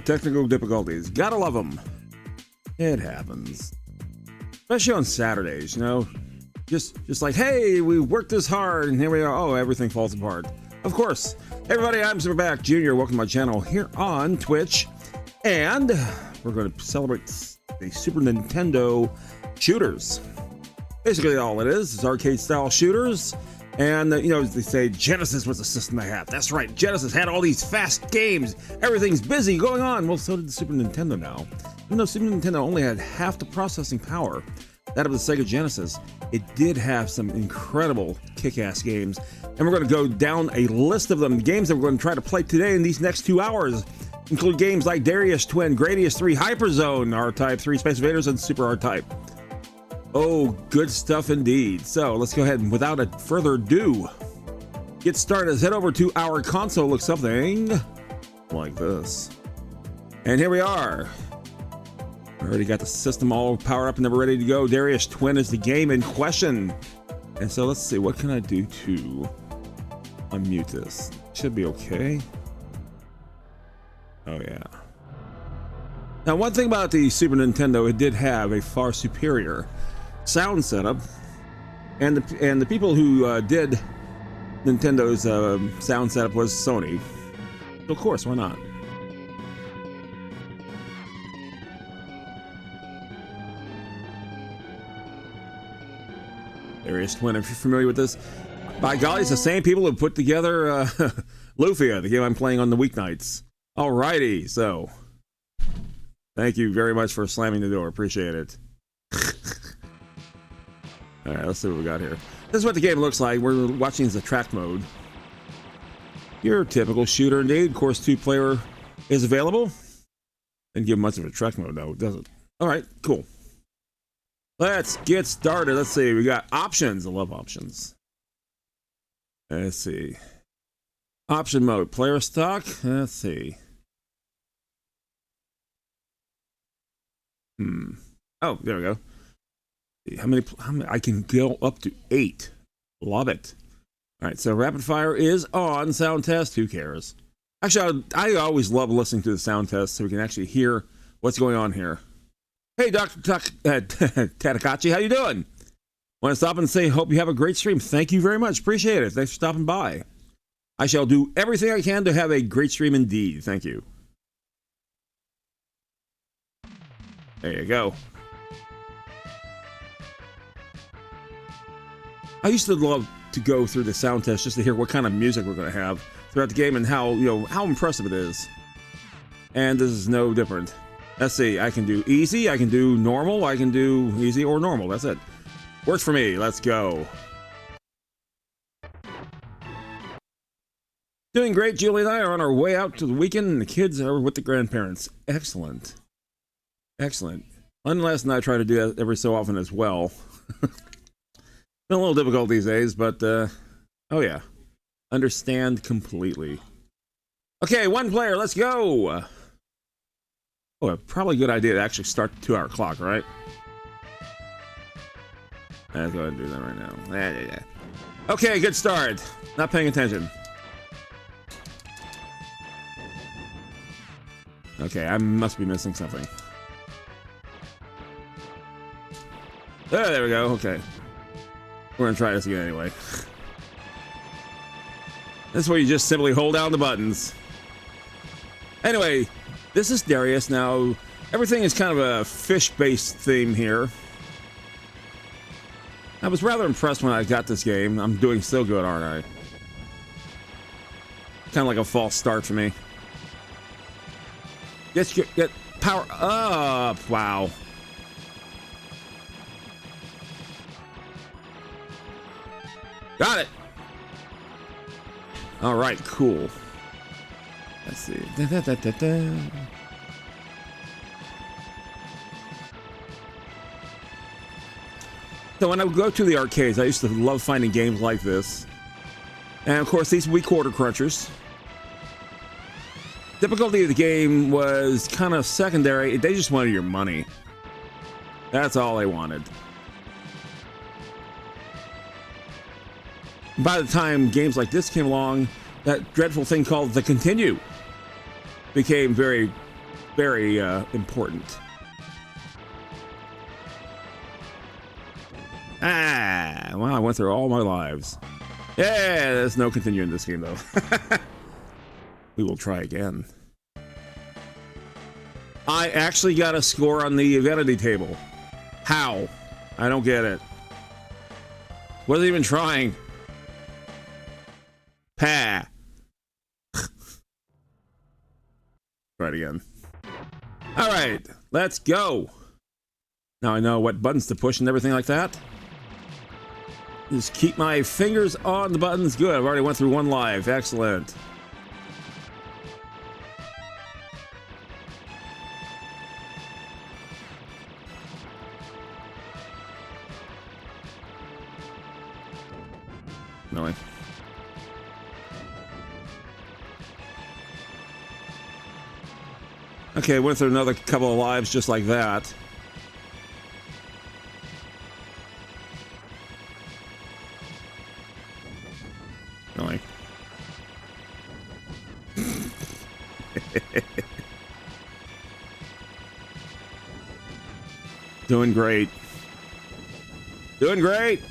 Technical difficulties. Gotta love them. It happens. Especially on Saturdays, you know? Just like, hey, we worked this hard, and here we are. Oh, everything falls apart. Of course. Hey everybody, I'm Superback Jr. Welcome to my channel here on Twitch. And we're going to celebrate the Super Nintendo shooters. Basically all it is arcade-style shooters. And, you know, they say Genesis was the system they had. That's right, Genesis had all these fast games. Everything's busy going on. Well, so did the Super Nintendo now. Even though Super Nintendo only had half the processing power, that of the Sega Genesis, it did have some incredible kick-ass games. And we're going to go down a list of them. Games that we're going to try to play today in these next 2 hours include games like Darius Twin, Gradius III, HyperZone, R-Type 3, Space Invaders, and Super R-Type. Oh, good stuff indeed. So let's go ahead and without a further ado, get started. Let's head over to our console. Looks something like this. And here we are. Already got the system all powered up and we're ready to go. Darius Twin is the game in question. And so let's see, what can I do to unmute this? Should be okay. Oh yeah. Now one thing about the Super Nintendo, it did have a far superior sound setup, and the people who did Nintendo's sound setup was Sony. Of course, why not? Darius Twin, if you're familiar with this, by golly, it's the same people who put together Lufia, the game I'm playing on the weeknights. Alrighty, so thank you very much for slamming the door. Appreciate it. Alright, let's see what we got here. This is what the game looks like. We're watching the track mode. Your typical shooter indeed. Of course, 2-player is available. Didn't give much of a track mode though, does it? Alright, cool. Let's get started. Let's see. We got options. I love options. Let's see. Option mode. Player stock. Let's see. Oh, there we go. How many? I can go up to 8. Love it. All right, so rapid fire is on. Sound test. Who cares? Actually, I always love listening to the sound test so we can actually hear what's going on here. Hey, Dr. Tadakachi, how you doing? Want to stop and say, hope you have a great stream. Thank you very much. Appreciate it. Thanks for stopping by. I shall do everything I can to have a great stream indeed. Thank you. There you go. I used to love to go through the sound test just to hear what kind of music we're going to have throughout the game and how, you know, how impressive it is. And this is no different. Let's see, I can do easy, I can do normal, I can do easy or normal. That's it. Works for me. Let's go. Doing great. Julie and I are on our way out to the weekend, and the kids are with the grandparents. Excellent. Excellent. Unless I try to do that every so often as well. Been a little difficult these days, but, oh yeah. Understand completely. Okay, 1 player, let's go! Oh, probably a good idea to actually start the 2-hour clock, right? Let's go ahead and do that right now. Yeah. Okay, good start. Not paying attention. Okay, I must be missing something. There we go, okay. We're gonna try this again anyway. This is where you just simply hold down the buttons. Anyway, this is Darius. Now, everything is kind of a fish-based theme here. I was rather impressed when I got this game. I'm doing so good, aren't I? Kind of like a false start for me. Get power up. Wow. Got it. All right, cool. Let's see. So when I would go to the arcades, I used to love finding games like this. And of course, these would be quarter crunchers. Difficulty of the game was kind of secondary. They just wanted your money. That's all they wanted. By the time games like this came along, that dreadful thing called the continue became very very important. Well, I went through all my lives. Yeah, there's no continuing this game though. We will try again. I actually got a score on the vanity table. How? I don't get it. Wasn't even trying. Pa. Try it again. All right, let's go. Now I know what buttons to push and everything like that. Just keep my fingers on the buttons. Good, I've already went through one live. Excellent. No way. Okay, went through another couple of lives just like that. Really? Doing great. Doing great.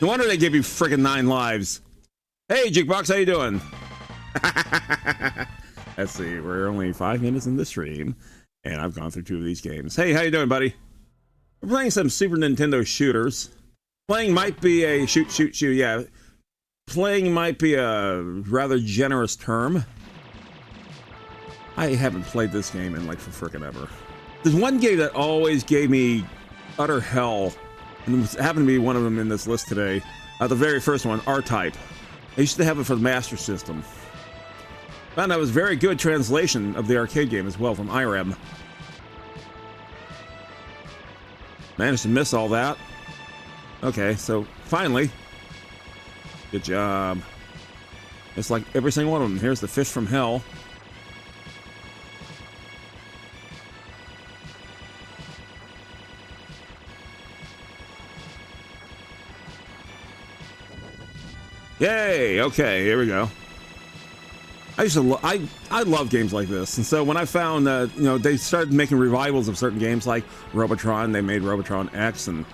No wonder they give you freaking 9 lives. Hey, Jukebox, how you doing? Let's see, we're only 5 minutes in the stream, and I've gone through 2 of these games. Hey, how you doing, buddy? We're playing some Super Nintendo shooters. Playing might be a shoot, yeah. Playing might be a rather generous term. I haven't played this game in like for frickin' ever. There's one game that always gave me utter hell, and it happened to be one of them in this list today. The very first one, R-Type. I used to have it for the Master System. Found that was very good translation of the arcade game as well from IREM. Managed to miss all that. Okay, so finally. Good job. It's like every single one of them. Here's the fish from hell. Yay! Okay, here we go. I love games like this, and so when I found that they started making revivals of certain games like Robotron, they made Robotron X and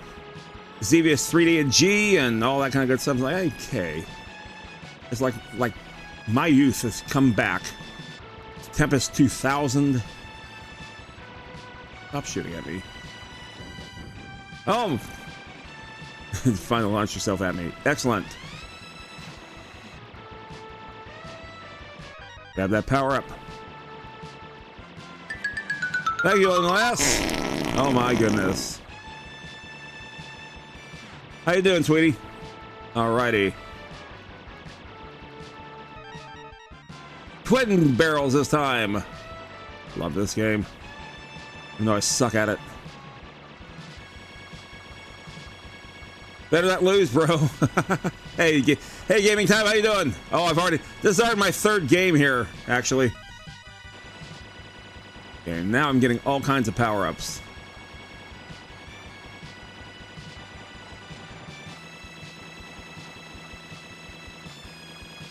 Xevious 3D and G and all that kind of good stuff. I'm like, okay, it's like my youth has come back. Tempest 2000. Stop shooting at me. Oh, finally launch yourself at me. Excellent. Grab that power up. Thank you, Lass. Oh my goodness. How you doing, sweetie? Alrighty. Twin barrels this time. Love this game. Even though I suck at it. Better not lose, bro. Hey, gaming time, how you doing? Oh, this is already my 3rd game here, actually. Okay, now I'm getting all kinds of power-ups.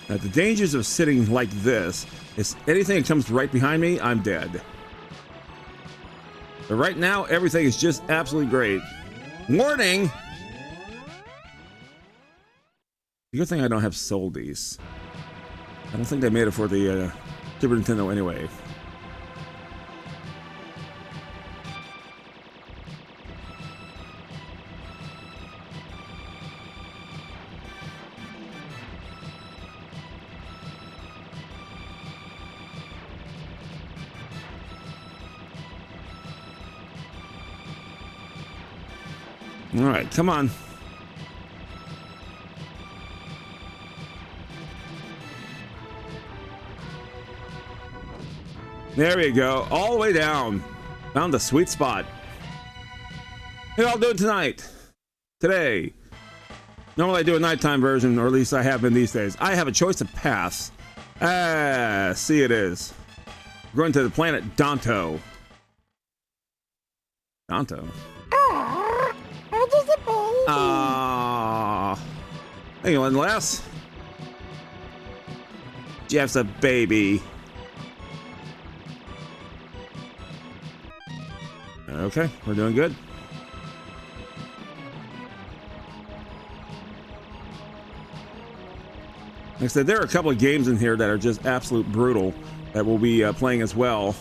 Now, the dangers of sitting like this is anything that comes right behind me, I'm dead. But right now, everything is just absolutely great. Warning! The good thing I don't have sold these. I don't think they made it for the Super Nintendo anyway. All right, come on. There we go, all the way down. Found the sweet spot. How y'all doing tonight? Today. Normally I do a nighttime version, or at least I have been these days. I have a choice of paths. See it is. We're going to the planet Danto. Danto? Aww. Hang on, Les. Jeff's a baby. Okay, we're doing good. Like I said, there are a couple of games in here that are just absolute brutal that we'll be playing as well.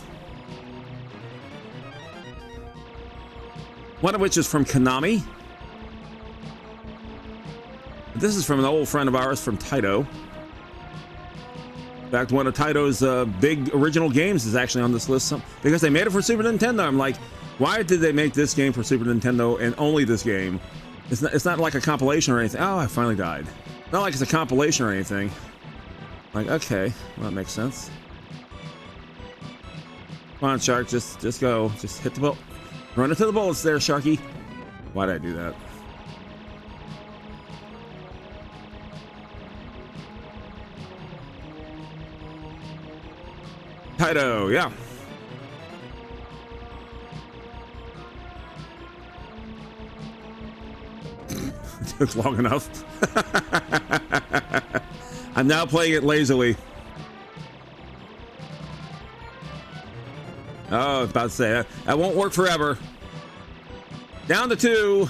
One of which is from Konami. This is from an old friend of ours from Taito. In fact, one of Taito's big original games is actually on this list because they made it for Super Nintendo. I'm like, why did they make this game for Super Nintendo and only this game? It's not like a compilation or anything. Oh, I finally died. Not like it's a compilation or anything. Like, okay, well, that makes sense. Come on, Shark, just go. Just hit the bullet. Run into the bullets there, Sharky. Why did I do that? Taito, yeah. Took long enough. I'm now playing it lazily. Oh, I was about to say that won't work forever. Down to 2.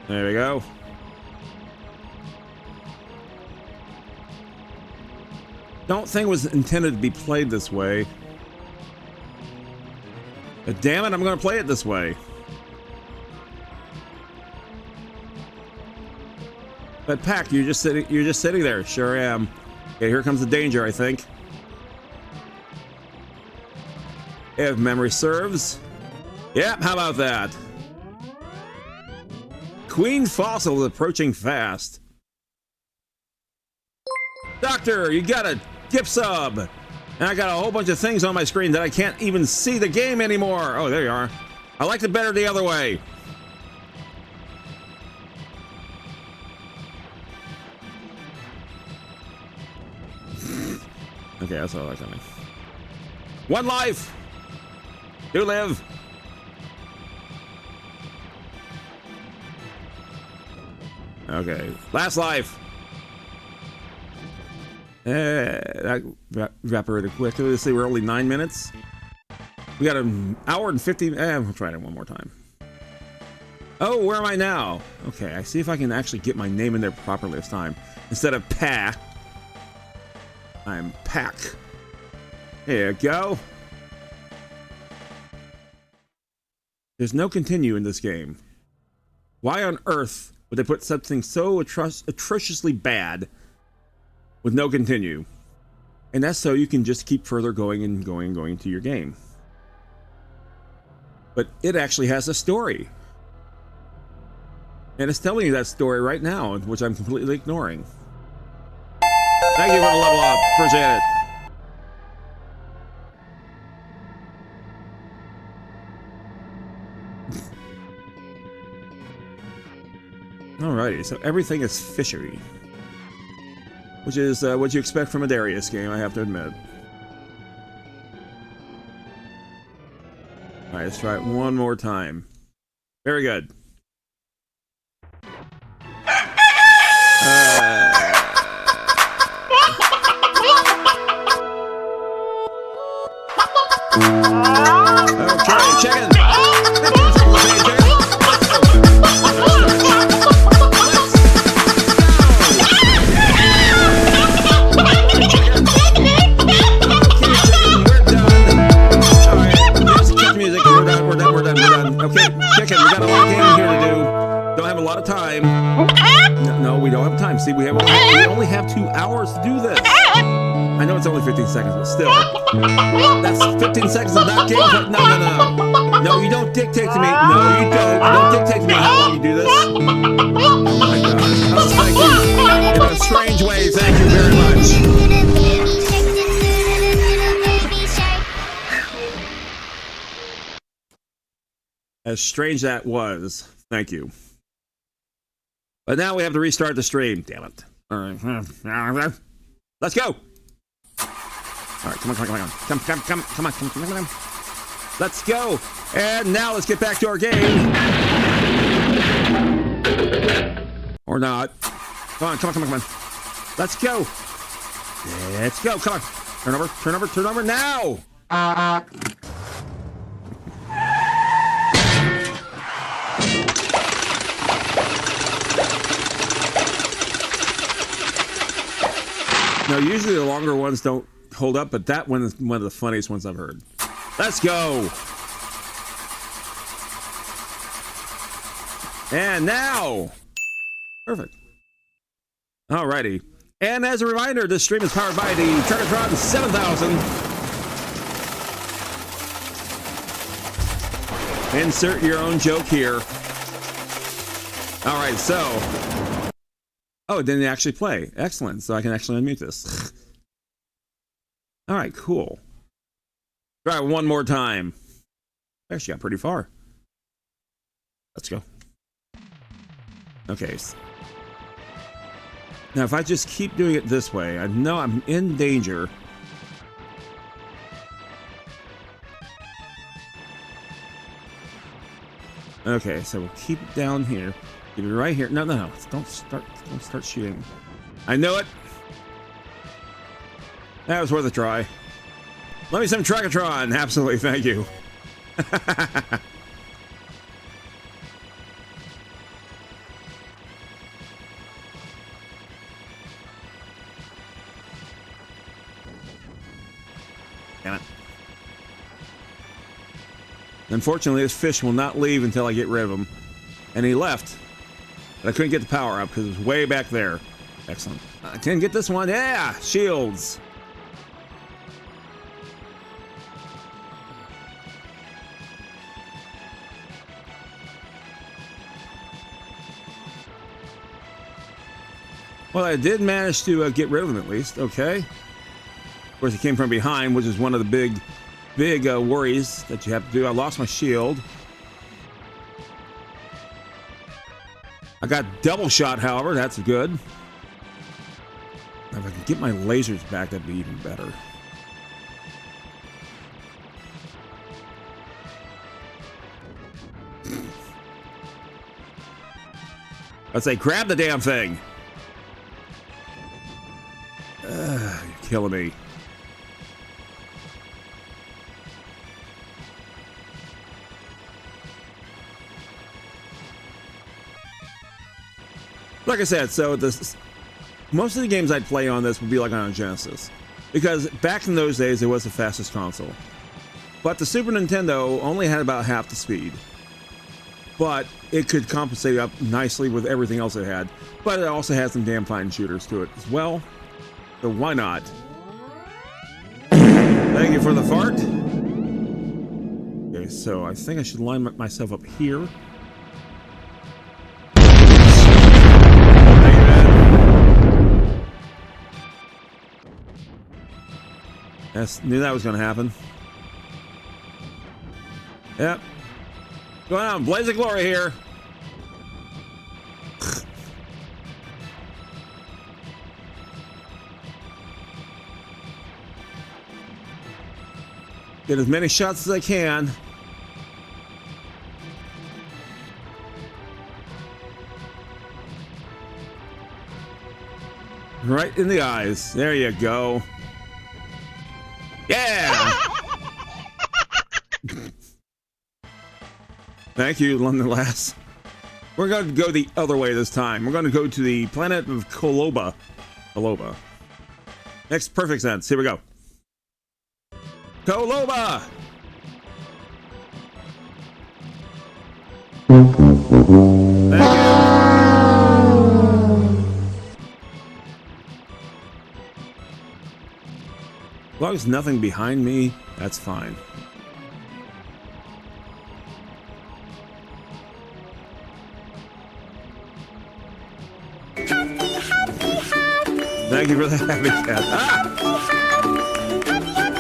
There we go. Don't think it was intended to be played this way. But damn it, I'm going to play it this way. But Pack, you're just sitting there. Sure am. Okay, here comes the danger, I think. If memory serves. Yep, how about that? Queen Fossil is approaching fast. Doctor, you got a gift sub. And I got a whole bunch of things on my screen that I can't even see the game anymore. Oh, there you are. I liked it better the other way. Okay, that's all I like. One life. Do live. Okay, last life. That evaporated quickly. Let's see, we're only 9 minutes. We got an hour and 50. We'll try it one more time. Oh, where am I now? Okay, I see if I can actually get my name in there properly this time. Instead of Pa, I'm Pack. There you go. There's no continue in this game. Why on earth would they put something so atrociously bad with no continue? And that's so you can just keep further going and going and going to your game. But it actually has a story. And it's telling you that story right now, which I'm completely ignoring. Thank you for the level up. Appreciate it. Alrighty, so everything is fishery. Which is what you expect from a Darius game, I have to admit. Alright, let's try it one more time. Very good. Okay, chicken! Okay, chicken, we got a lot of gaming here to do. Don't have a lot of time. No, we don't have time. See, we only have 2 hours to do this. I know it's only 15 seconds, but still. That's 15 seconds of not gameplay. No. No, you don't dictate to me. No, you don't. You don't dictate to me how long you do this. Oh my god. Oh, thank you. In a strange way, thank you very much. As strange that was. Thank you. But now we have to restart the stream. Damn it. Alright. Let's go. Alright, come on. Let's go. And now let's get back to our game. Or not. Come on, come on, come on, come on. Let's go. Let's go. Come on. Turn over, turn over, turn over now. No, usually the longer ones don't hold up, but that one is one of the funniest ones I've heard. Let's go. And now. Perfect. Alrighty. And as a reminder, this stream is powered by the Tragatron 7000. Insert your own joke here. Alright, so. Oh, it didn't actually play. Excellent. So I can actually unmute this. Alright, cool. Try it one more time. Actually got pretty far. Let's go. Okay. Now, if I just keep doing it this way, I know I'm in danger. Okay, so we'll keep it down here. Keep it right here. No, no, no. Don't start shooting. I know it. That was worth a try. Let me some Tragatron. Absolutely, thank you. Damn it. Unfortunately, this fish will not leave until I get rid of him. And he left. But I couldn't get the power up because it was way back there. Excellent. I can get this one. Yeah! Shields. Well, I did manage to get rid of him at least. Okay. Of course, he came from behind, which is one of the big worries that you have to do. I lost my shield. I got double shot, however. That's good. If I can get my lasers back, that'd be even better. I'd say, grab the damn thing. You're killing me. Like I said, so most of the games I'd play on this would be like on a Genesis, because back in those days it was the fastest console. But the Super Nintendo only had about half the speed, but it could compensate up nicely with everything else it had. But it also had some damn fine shooters to it as well. So why not? Thank you for the fart. Okay, so I think I should line myself up here. Thank you, man. Yes, knew that was going to happen. Yep. Going on, blaze of glory here. Get as many shots as I can. Right in the eyes. There you go. Yeah! Thank you, London Lass. We're going to go the other way this time. We're going to go to the planet of Koloba. Koloba. Makes perfect sense. Here we go. Koloba! Thank you. As long as nothing behind me, that's fine. Thank you for the happy cat. Ah!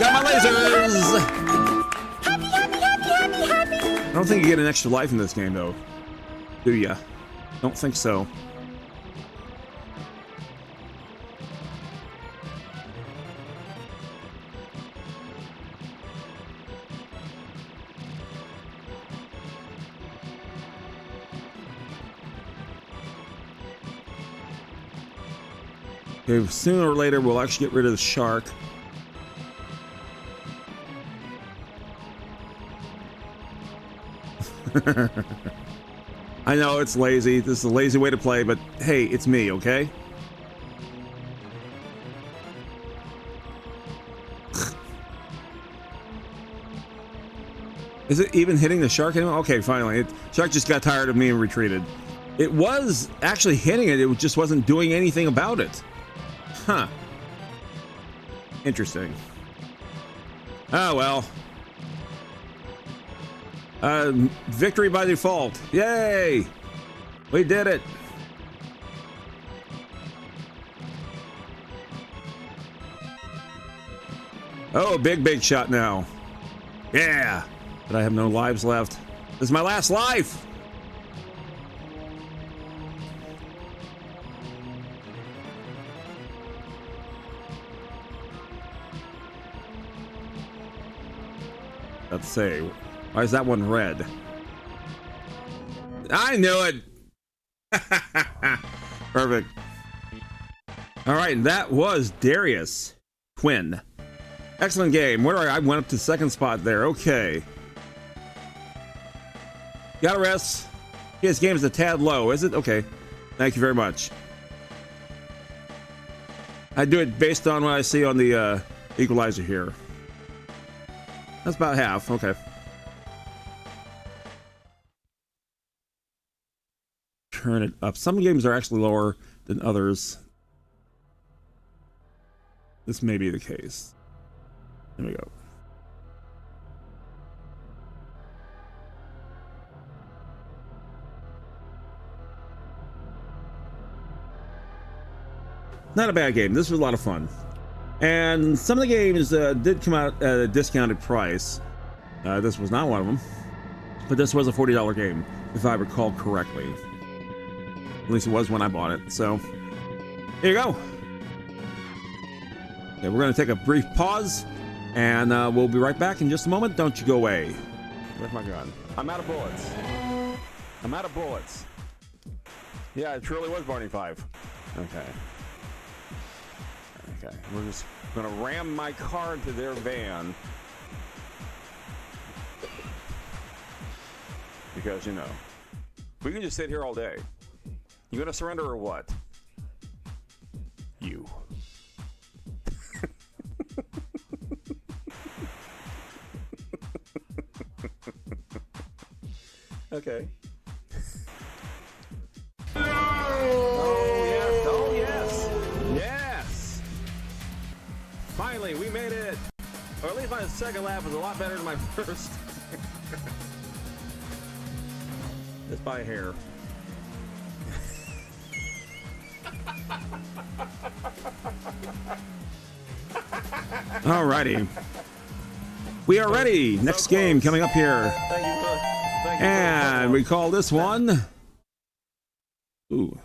Got my lasers! I don't think you get an extra life in this game, though. Do ya? Don't think so. Okay, sooner or later we'll actually get rid of the shark. I know it's lazy. This is a lazy way to play, but hey, it's me, okay? Is it even hitting the shark anymore? Okay, finally. Shark just got tired of me and retreated. It was actually hitting it. It just wasn't doing anything about it. Huh. Interesting. Oh, well. Victory by default. Yay! We did it. Oh, big shot now. Yeah! But I have no lives left. This is my last life! Let's see. Why is that one red? I knew it! Perfect. Alright, that was Darius Twin. Excellent game. Where I went up to second spot there. Okay. Gotta rest. This game is a tad low, is it? Okay. Thank you very much. I do it based on what I see on the equalizer here. That's about half. Okay. Turn it up. Some games are actually lower than others. This may be the case. There we go. Not a bad game. This was a lot of fun. And some of the games did come out at a discounted price. This was not one of them. But this was a $40 game, if I recall correctly. At least it was when I bought it. So, here you go. Okay, we're going to take a brief pause. And we'll be right back in just a moment. Don't you go away. Where's my gun? I'm out of bullets. I'm out of bullets. Yeah, it truly was Barney 5. Okay. Okay, we're just gonna ram my car into their van. Because, you know, we can just sit here all day. You gonna surrender or what? You. Okay. Oh yes, oh yes, yes. Finally, we made it. Or at least my second lap was a lot better than my first. Just by a hair. Alrighty. We are ready. Next game coming up here. Thank you, sir. And we call this one. Ooh.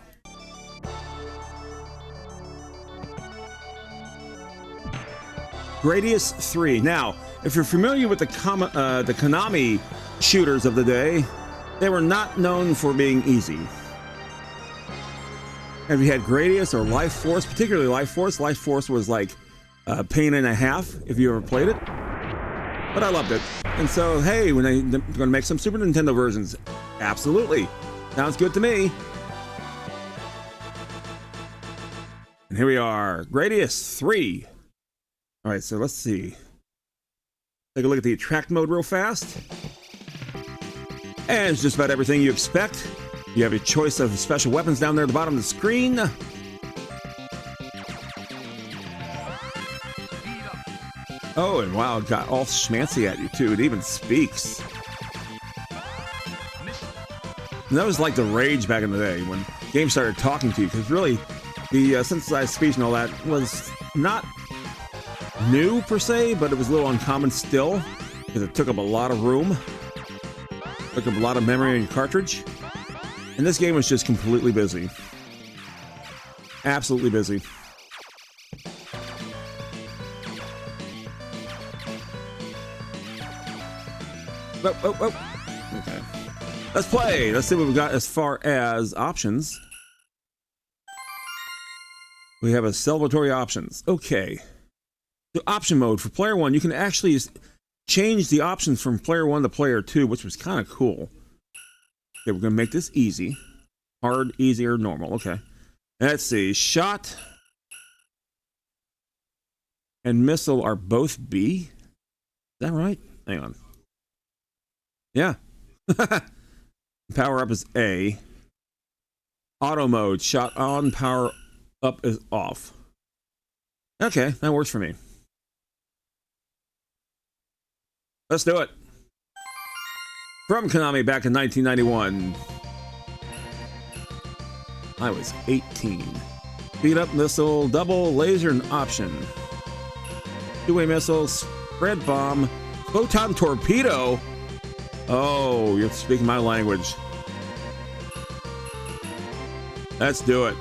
Gradius III. Now, if you're familiar with the Konami shooters of the day, they were not known for being easy. Have you had Gradius or Life Force, particularly Life Force? Life Force was like a pain and a half if you ever played it. But I loved it. And so, hey, when they're going to make some Super Nintendo versions, absolutely. Sounds good to me. And here we are, Gradius III. All right, so let's see. Take a look at the attract mode real fast. And it's just about everything you expect. You have a choice of special weapons down there at the bottom of the screen. Oh, and wow, it got all schmancy at you too. It even speaks. And that was like the rage back in the day when games started talking to you, because really the synthesized speech and all that was not new per se, but it was a little uncommon still because it took up a lot of room, took up a lot of memory on your cartridge. And this game was just completely busy. Absolutely busy. Oh. Okay. Let's play. Let's see what we got as far as options. We have a celebratory options. Okay. The option mode for player 1, you can actually change the options from player 1 to player 2, which was kind of cool. Okay, we're going to make this easy. Hard, easy, or normal. Okay. Let's see. Shot and missile are both B? Is that right? Hang on. Yeah. Power up is A. Auto mode. Shot on, power up is off. Okay, that works for me. Let's do it. From Konami back in 1991. I was 18. Speed up missile, double laser and option. Two-way missile, spread bomb, photon torpedo. Oh, you're speaking my language. Let's do it.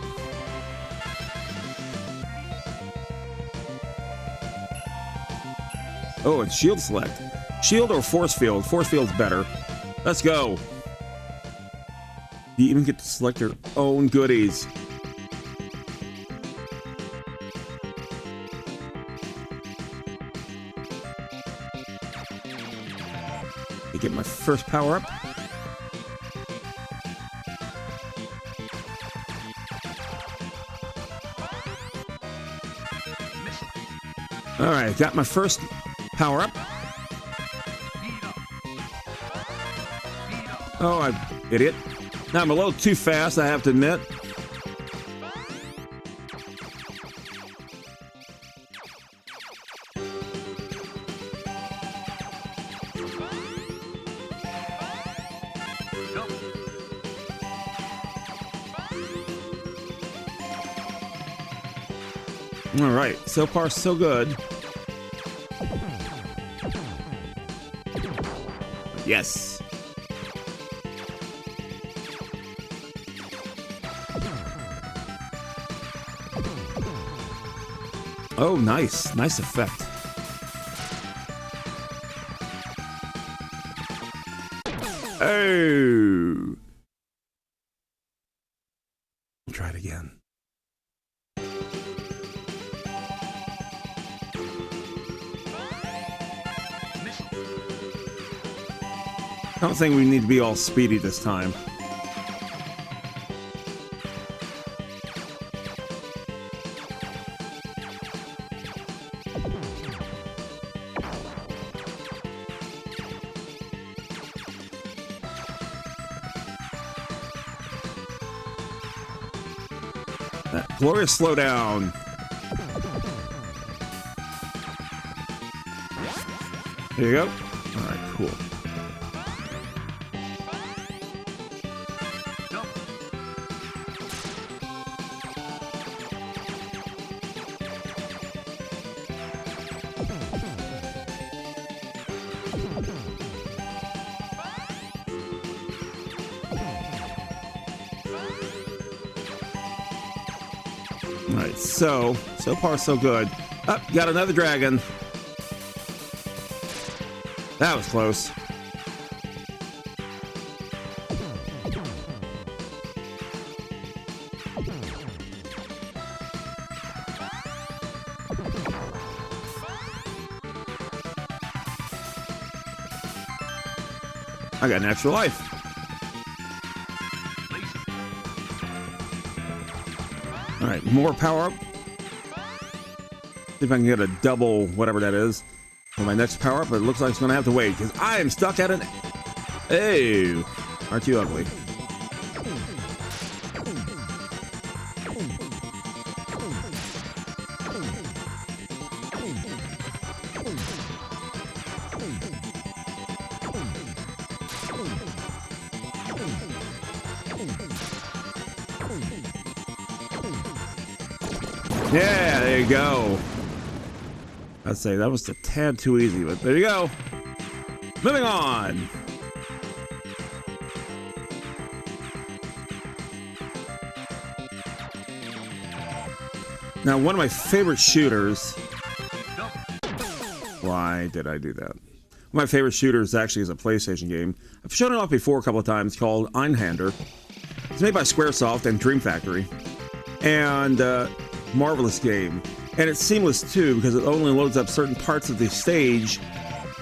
Oh, and shield select. Shield or force field? Force field's better. Let's go. You even get to select your own goodies. I get my first power up. All right, got my first power up. Oh, I idiot. Now I'm a little too fast, I have to admit. All right, so far so good. Yes. Oh, nice. Nice effect. Oh. Try it again. I don't think we need to be all speedy this time. That glorious slowdown. There you go. All right, cool. Alright, so far so good. Oh, got another dragon. That was close. I got an extra life. All right, more power up. See if I can get a double, whatever that is, for my next power up. But it looks like it's gonna have to wait because I am stuck at an. Hey, aren't you ugly? Yeah, there you go. I'd say that was a tad too easy, but there you go. Moving on. Now, one of my favorite shooters. Why did I do that? One of my favorite shooters actually is a PlayStation game. I've shown it off before a couple of times, called Einhander. It's made by Squaresoft and Dream Factory. And marvelous game. And it's seamless too, because it only loads up certain parts of the stage,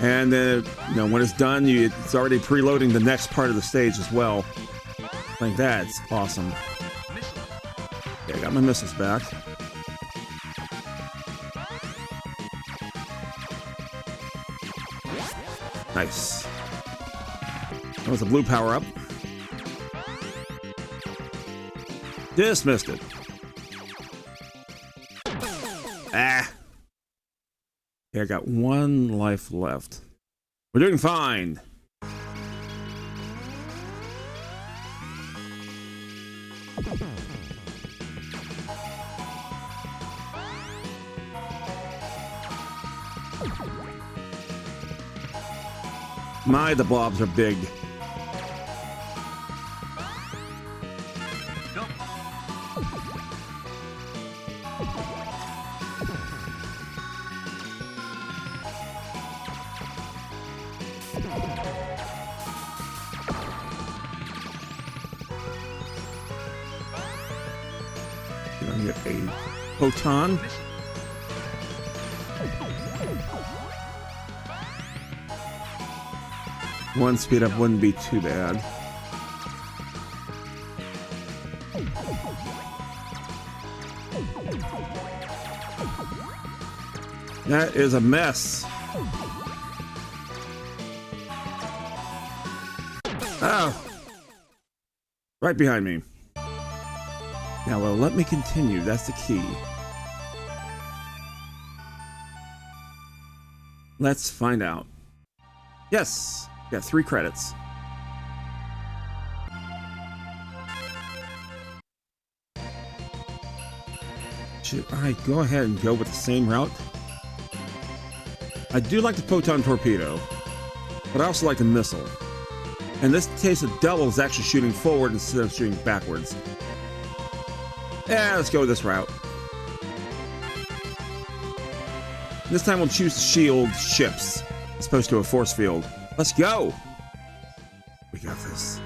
and then, you know, when it's done, it's already preloading the next part of the stage as well. I think that's awesome. Okay, I got my missiles back. Nice. That was a blue power-up. Just missed it. Ah. Okay, I got 1 life left. We're doing fine. My, the blobs are big. Gonna get a photon. One speed up wouldn't be too bad. That is a mess. Oh! Right behind me. Now, well, let me continue. That's the key. Let's find out. Yes! Got 3 credits. Should I go ahead and go with the same route? I do like the photon torpedo, but I also like the missile. In this case, the double is actually shooting forward instead of shooting backwards. Yeah, let's go with this route. This time we'll choose to shield ships as opposed to a force field. Let's go! We got this.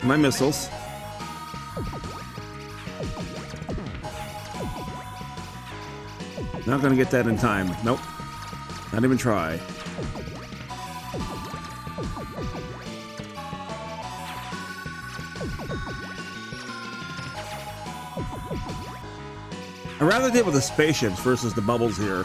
My missiles. Not gonna get that in time. Nope. Not even try. I'd rather deal with the spaceships versus the bubbles here.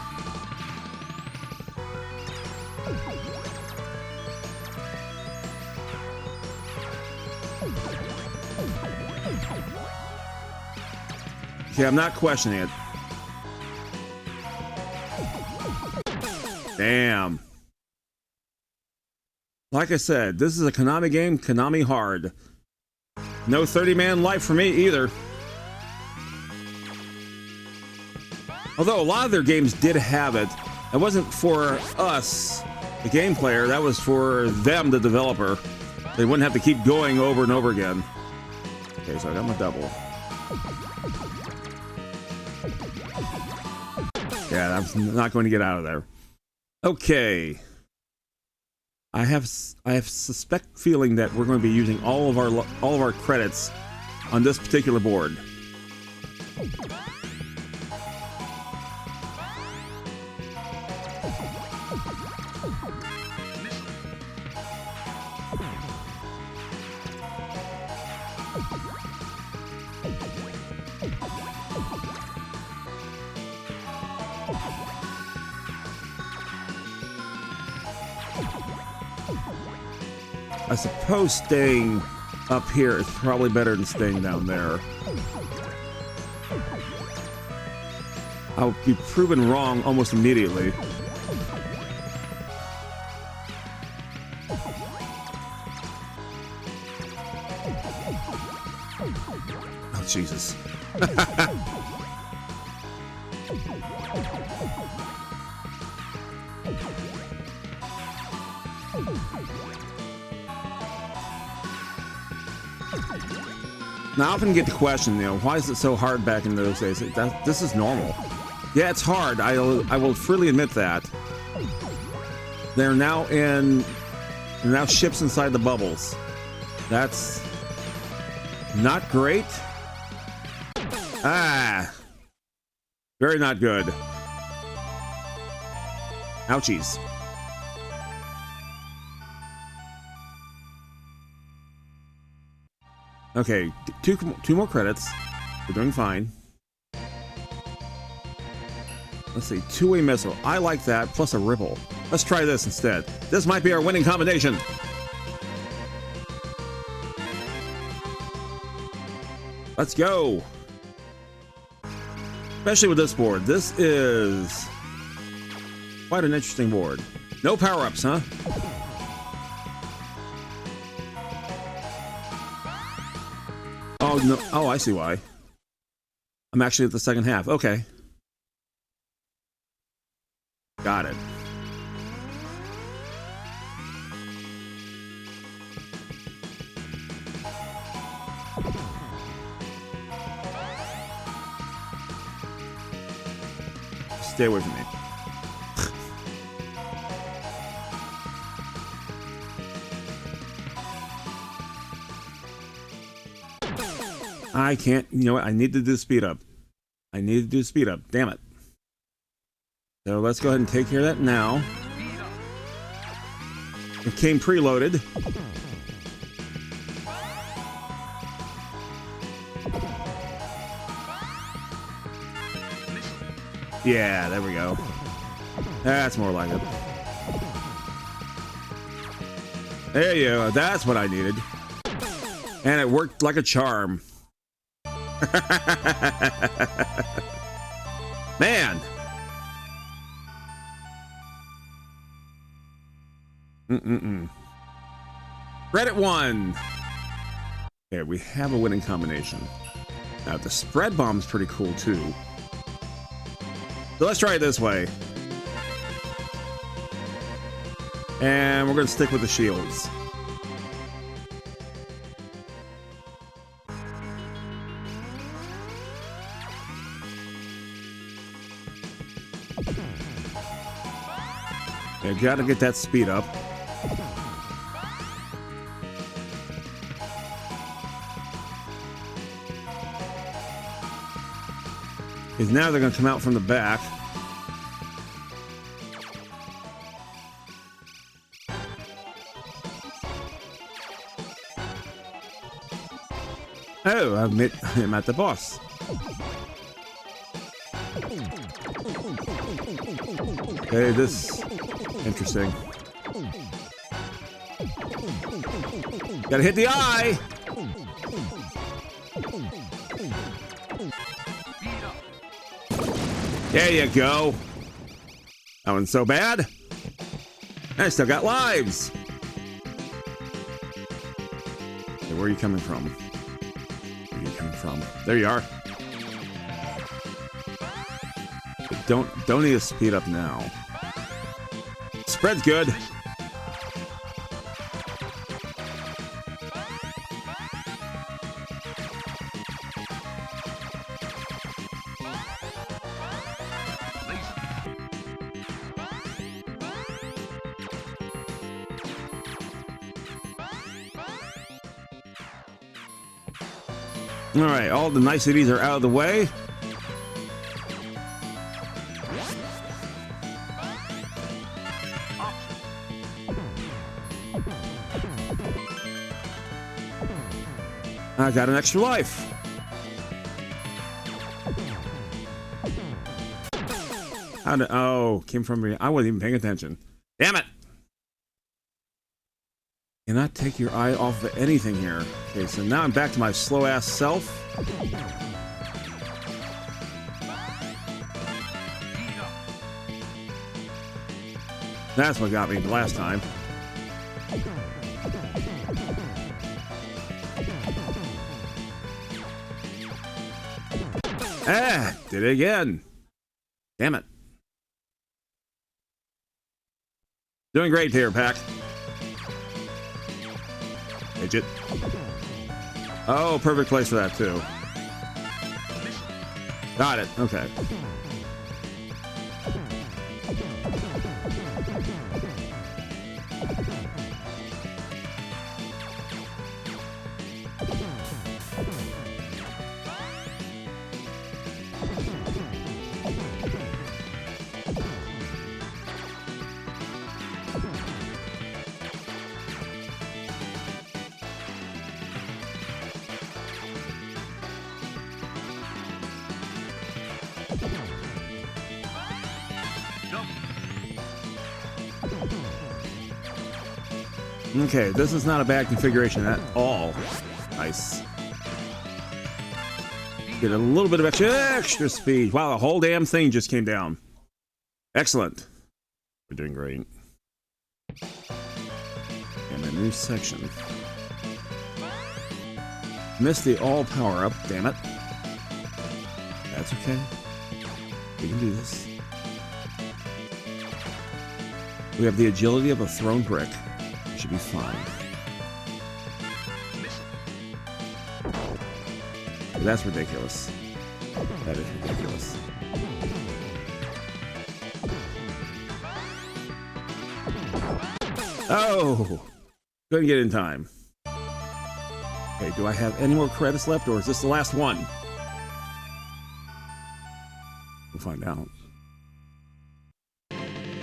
Okay, I'm not questioning it. Damn. Like I said, this is a Konami game, Konami hard. No 30-man life for me either. Although a lot of their games did have it. That wasn't for us, the game player, that was for them, the developer. They wouldn't have to keep going over and over again. Okay, so I got my double. Yeah, I'm not going to get out of there. Okay. I have suspect feeling that we're going to be using all of our credits on this particular board. I suppose staying up here is probably better than staying down there. I'll be proven wrong almost immediately. Oh, Jesus. Now, I often get the question, you know, why is it so hard back in those days? This is normal. Yeah, it's hard. I will freely admit that. They're now in and now ships inside the bubbles. That's not great. Ah, very not good. Ouchies. Okay, two more credits. We're doing fine. Let's see, two-way missile. I like that, plus a ripple. Let's try this instead. This might be our winning combination. Let's go. Especially with this board. This is quite an interesting board. No power-ups, huh? Oh, no. Oh, I see why. I'm actually at the second half. Okay. Got it. Stay away from me. I can't, you know what? I need to do speed up. I need to do speed up. Damn it. So let's go ahead and take care of that now. It came preloaded. Yeah, there we go. That's more like it. There you go. That's what I needed. And it worked like a charm. Man. Credit 1. Okay, we have a winning combination. Now the spread bomb's pretty cool too. So let's try it this way. And we're gonna stick with the shields. You gotta get that speed up. Because now they're gonna come out from the back. Oh, I'm at the boss. Okay, this interesting. Gotta hit the eye. There you go. That one's so bad. I still got lives. Okay, where are you coming from? Where are you coming from? There you are. Don't need to speed up now. Spread's good. All right, all the niceties are out of the way. I got an extra life. How did? Oh, came from me. I wasn't even paying attention. Damn it! Cannot take your eye off of anything here. Okay, so now I'm back to my slow ass self. That's what got me the last time. Ah, did it again. Damn it. Doing great here, Pack. Midget. Oh, perfect place for that, too. Got it. Okay. Okay, this is not a bad configuration at all. Nice. Get a little bit of extra speed. Wow, the whole damn thing just came down. Excellent. We're doing great. And a new section. Missed the all power up, damn it. That's okay. We can do this. We have the agility of a thrown brick. We should be fine. That's ridiculous. That is ridiculous. Oh! Couldn't get in time. Okay, do I have any more credits left, or is this the last one? We'll find out.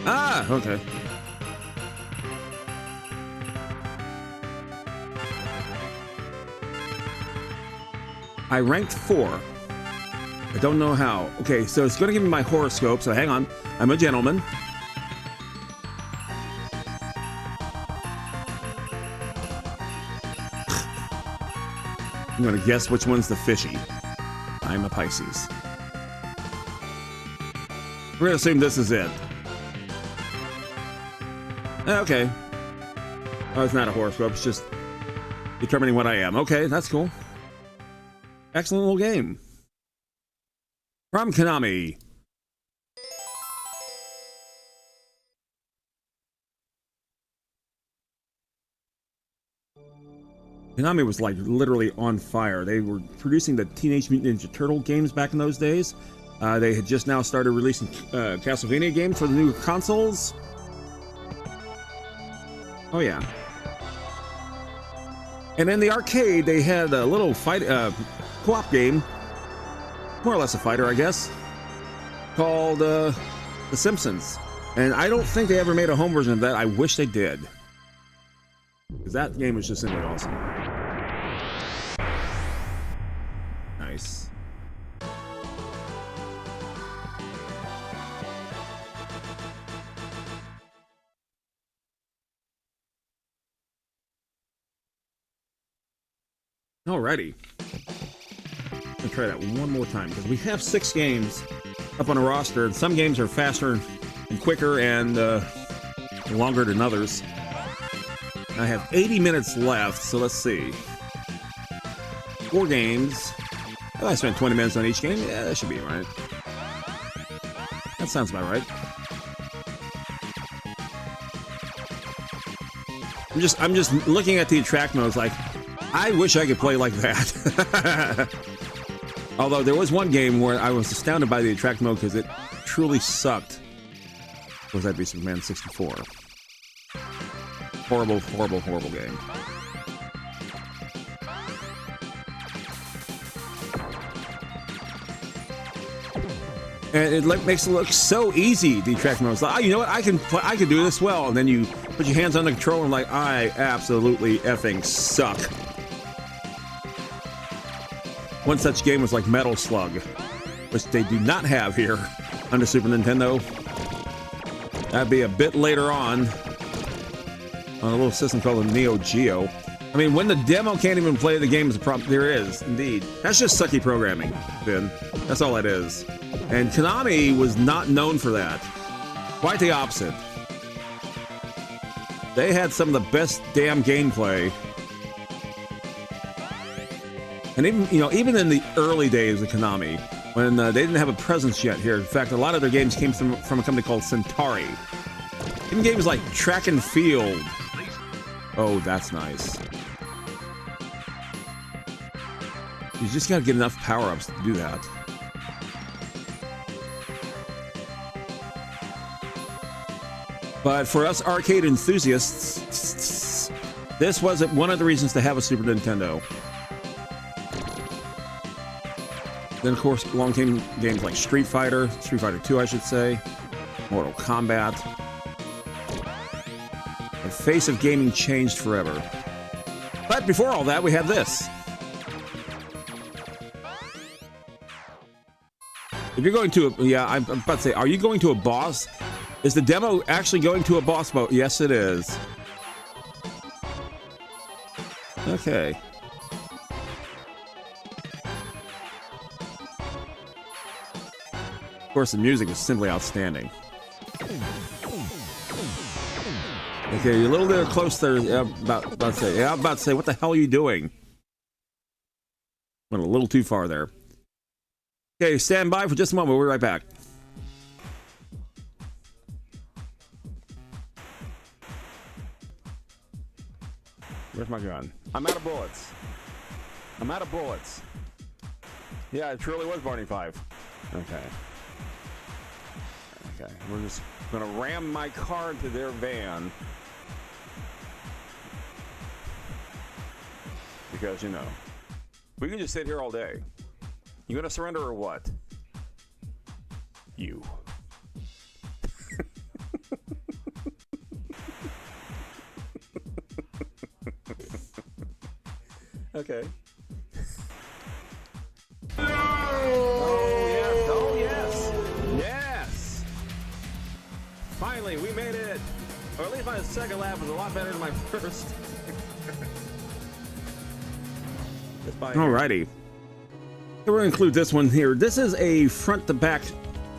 Ah! Okay. I ranked 4. I don't know how. Okay, so it's going to give me my horoscope, so hang on. I'm a gentleman. I'm going to guess which one's the fishy. I'm a Pisces. We're going to assume this is it. Okay. Oh, it's not a horoscope. It's just determining what I am. Okay, that's cool. Excellent little game. From Konami. Konami was like literally on fire. They were producing the Teenage Mutant Ninja Turtle games back in those days. They had just now started releasing Castlevania games for the new consoles. Oh yeah. And in the arcade, they had a little fight co-op game, more or less a fighter, I guess, called The Simpsons. And I don't think they ever made a home version of that. I wish they did, because that game was just simply awesome. Nice. Alrighty. I'm gonna try that one more time, because we have 6 games up on a roster, and some games are faster and quicker and longer than others. I have 80 minutes left, so let's see. 4 games. If I spent 20 minutes on each game, yeah, that should be right. That sounds about right. I'm just looking at the attract modes like, I wish I could play like that. Although there was one game where I was astounded by the attract mode because it truly sucked. Was that be Superman 64? Horrible, horrible, horrible game. And it makes it look so easy. The attract mode is like, oh, you know what? I can do this well. And then you put your hands on the controller and like, I absolutely effing suck. One such game was like Metal Slug, which they do not have here on the Super Nintendo. That'd be a bit later on a little system called the Neo Geo. I mean, when the demo can't even play the game is a problem. There is, indeed. That's just sucky programming, Ben. That's all it is. And Konami was not known for that. Quite the opposite. They had some of the best damn gameplay. And even in the early days of Konami, when they didn't have a presence yet here. In fact, a lot of their games came from a company called Centauri. Even games like Track and Field. Oh, that's nice. You just gotta get enough power-ups to do that. But for us arcade enthusiasts, this wasn't one of the reasons to have a Super Nintendo. Then, of course, along came games like Street Fighter 2, I should say, Mortal Kombat. The face of gaming changed forever. But before all that, we have this. If you're going to, I'm about to say, are you going to a boss? Is the demo actually going to a boss mode? Yes, it is. Okay. Of course, the music is simply outstanding. Okay, you're a little bit close there. Yeah, about to say. Yeah, I'm about to say, what the hell are you doing? Went a little too far there. Okay, stand by for just a moment. We'll be right back. Where's my gun? I'm out of bullets. I'm out of bullets. Yeah, it truly was Barney 5. Okay. Okay, we're just gonna ram my car into their van. Because, you know, we can just sit here all day. You gonna surrender or what? You. Okay. Oh yes, oh yes, yes. Finally, we made it. Or at least my second lap was a lot better than my first. Alrighty. We're going to include this one here. This is a front-to-back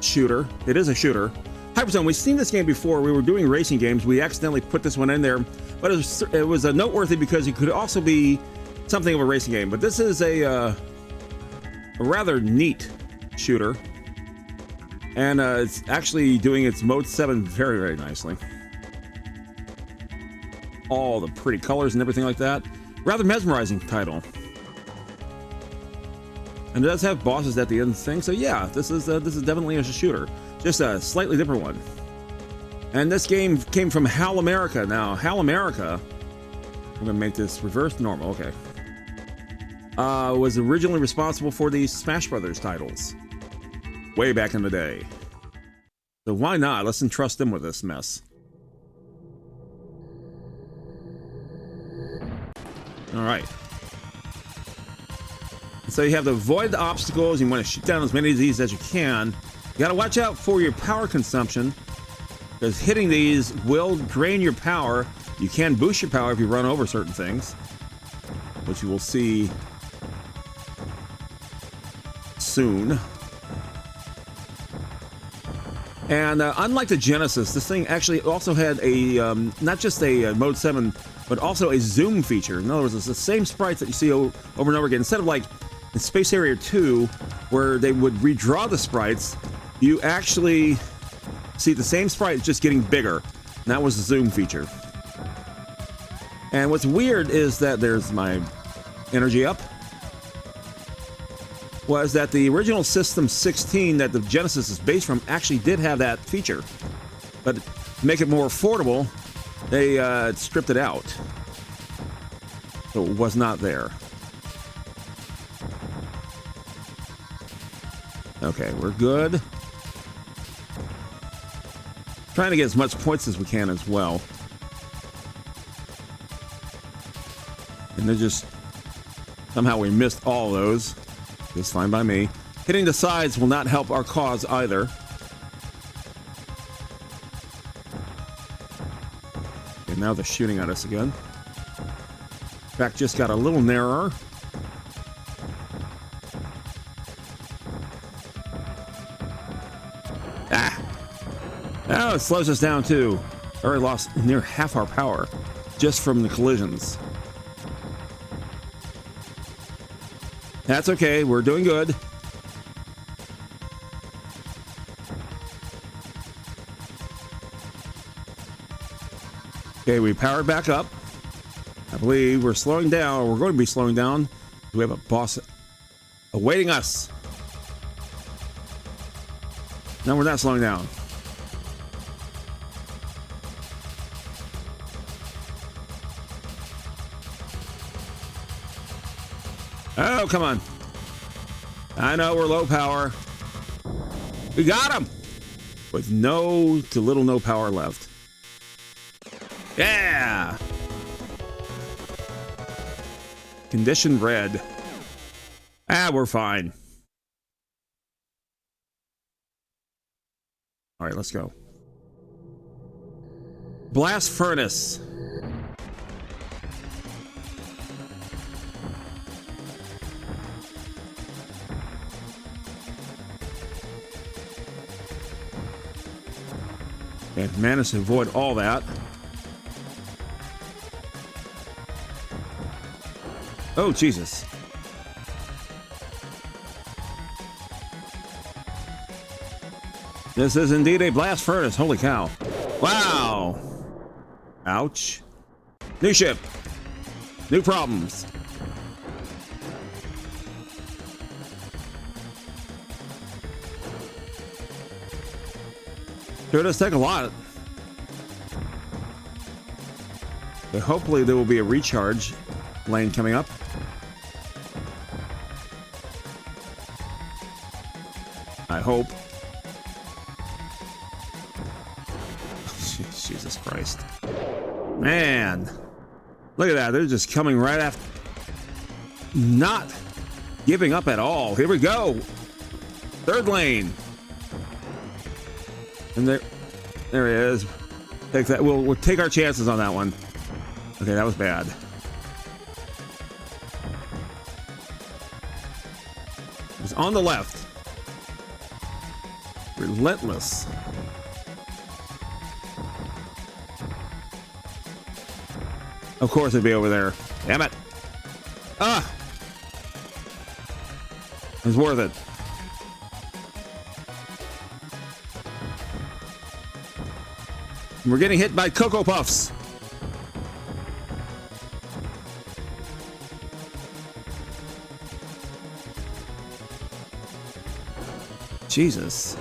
shooter. It is a shooter. HyperZone, we've seen this game before. We were doing racing games. We accidentally put this one in there. But it was noteworthy because it could also be something of a racing game. But this is a rather neat shooter. And it's actually doing its Mode 7 very, very nicely. All the pretty colors and everything like that. Rather mesmerizing title. And it does have bosses at the end of the thing, so yeah, this is definitely a shooter, just a slightly different one. And this game came from HAL America. Now, HAL America, I'm gonna make this reverse normal. Okay, was originally responsible for the Smash Brothers titles, way back in the day. So why not? Let's entrust them with this mess. All right. So you have to avoid the obstacles. You want to shoot down as many of these as you can. You got to watch out for your power consumption, because hitting these will drain your power. You can boost your power if you run over certain things, which you will see soon. And unlike the Genesis, this thing actually also had a not just a Mode 7, but also a zoom feature. In other words, it's the same sprites that you see over and over again. Instead of like in Space Area 2, where they would redraw the sprites, you actually see the same sprites just getting bigger. And that was the zoom feature. And what's weird is that there's my energy up. Was that the original System 16 that the Genesis is based from actually did have that feature. But to make it more affordable, they stripped it out. So it was not there. Okay, we're good. Trying to get as much points as we can as well. And they're just... somehow we missed all those. It's fine by me. Hitting the sides will not help our cause either. Okay, now they're shooting at us again. Track just got a little narrower. Oh, it slows us down too. Already lost near half our power just from the collisions. That's okay, we're doing good. Okay, we powered back up. I believe we're slowing down, or we're going to be slowing down. We have a boss awaiting us. No, we're not slowing down. Oh, come on. I know we're low power. We got him! With no to little no power left. Yeah! Condition red. Ah, we're fine. All right, let's go. Blast Furnace. And managed to avoid all that. Oh, Jesus. This is indeed a blast furnace. Holy cow. Wow. Ouch. New ship. New problems. Sure does take a lot. But hopefully there will be a recharge lane coming up. I hope. Jesus Christ. Man. Look at that. They're just coming right after. Not giving up at all. Here we go. Third lane. And there he is. Take that. We'll take our chances on that one. Okay, that was bad. It was on the left. Relentless. Of course it'd be over there. Damn it. Ah! It was worth it. We're getting hit by Cocoa Puffs. Jesus.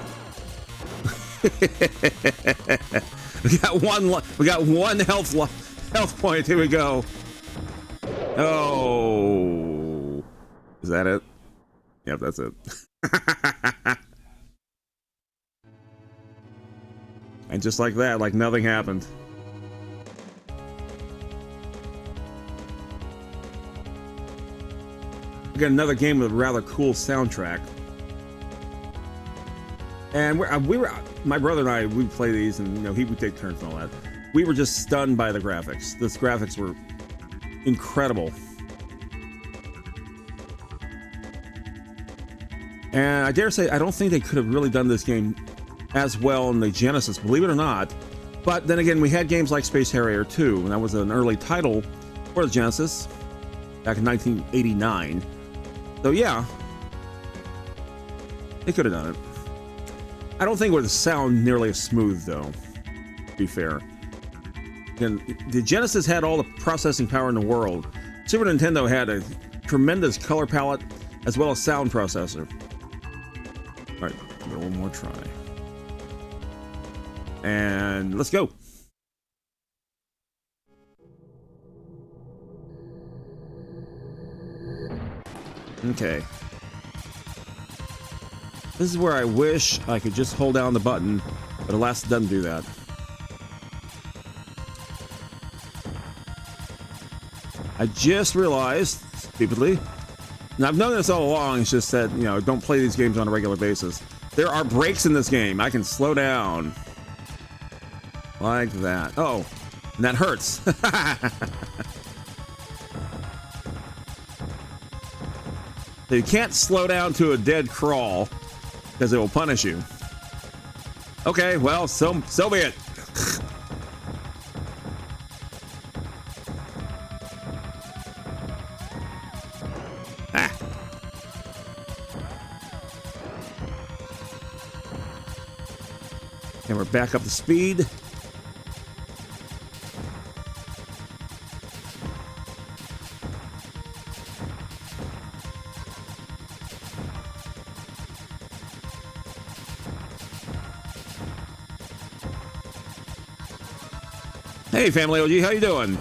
We got one health point. Here we go. Oh. Is that it? Yep, that's it. And just like that, like nothing happened. We got another game with a rather cool soundtrack. And my brother and I, we'd play these, and he would take turns and all that. We were just stunned by the graphics. These graphics were incredible. And I dare say, I don't think they could have really done this game as well in the Genesis, believe it or not. But then again, we had games like Space Harrier 2, and that was an early title for the Genesis back in 1989. So yeah, they could have done it. I don't think it would sound nearly as smooth, though, to be fair. And the Genesis had all the processing power in the world. Super Nintendo had a tremendous color palette as well as sound processor. All right, give it one more try. And let's go. Okay. This is where I wish I could just hold down the button, but alas, it doesn't do that. I just realized, stupidly, and I've known this all along, it's just that, don't play these games on a regular basis. There are breaks in this game. I can slow down. Like that. Oh, and that hurts. So you can't slow down to a dead crawl because it will punish you. Okay, well, so be it. Ah. And we're back up to speed. Hey, Family OG, how you doing?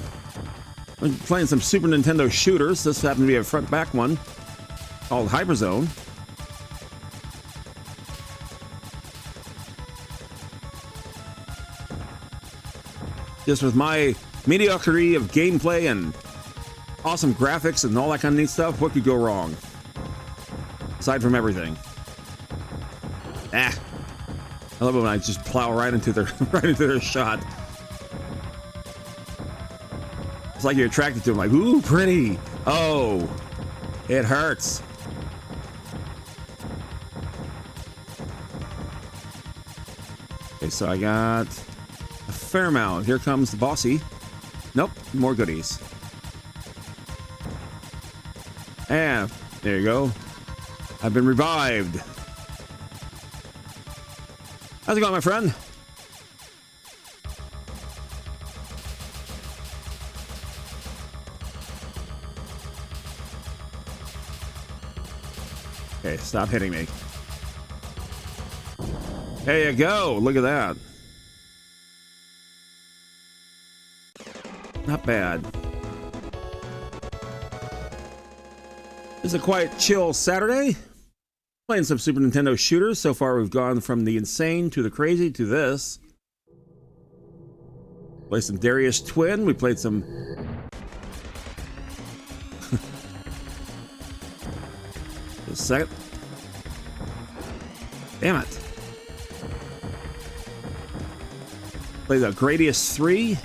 I'm playing some Super Nintendo shooters. This happened to be a front-back one called HyperZone. Just with my mediocrity of gameplay and awesome graphics and all that kind of neat stuff, what could go wrong? Aside from everything. Ah. I love it when I just plow right into their shot. It's like you're attracted to them, like, ooh, pretty. Oh, it hurts. Okay, so I got fair amount. Here comes the bossy. Nope, more goodies. And there you go. I've been revived. How's it going, my friend? Okay, stop hitting me. There you go. Look at that. Not bad. It's a quite chill Saturday. Playing some Super Nintendo shooters. So far, we've gone from the insane to the crazy to this. Played some Darius Twin. We played some... Just a second. Damn it. Played the Gradius III.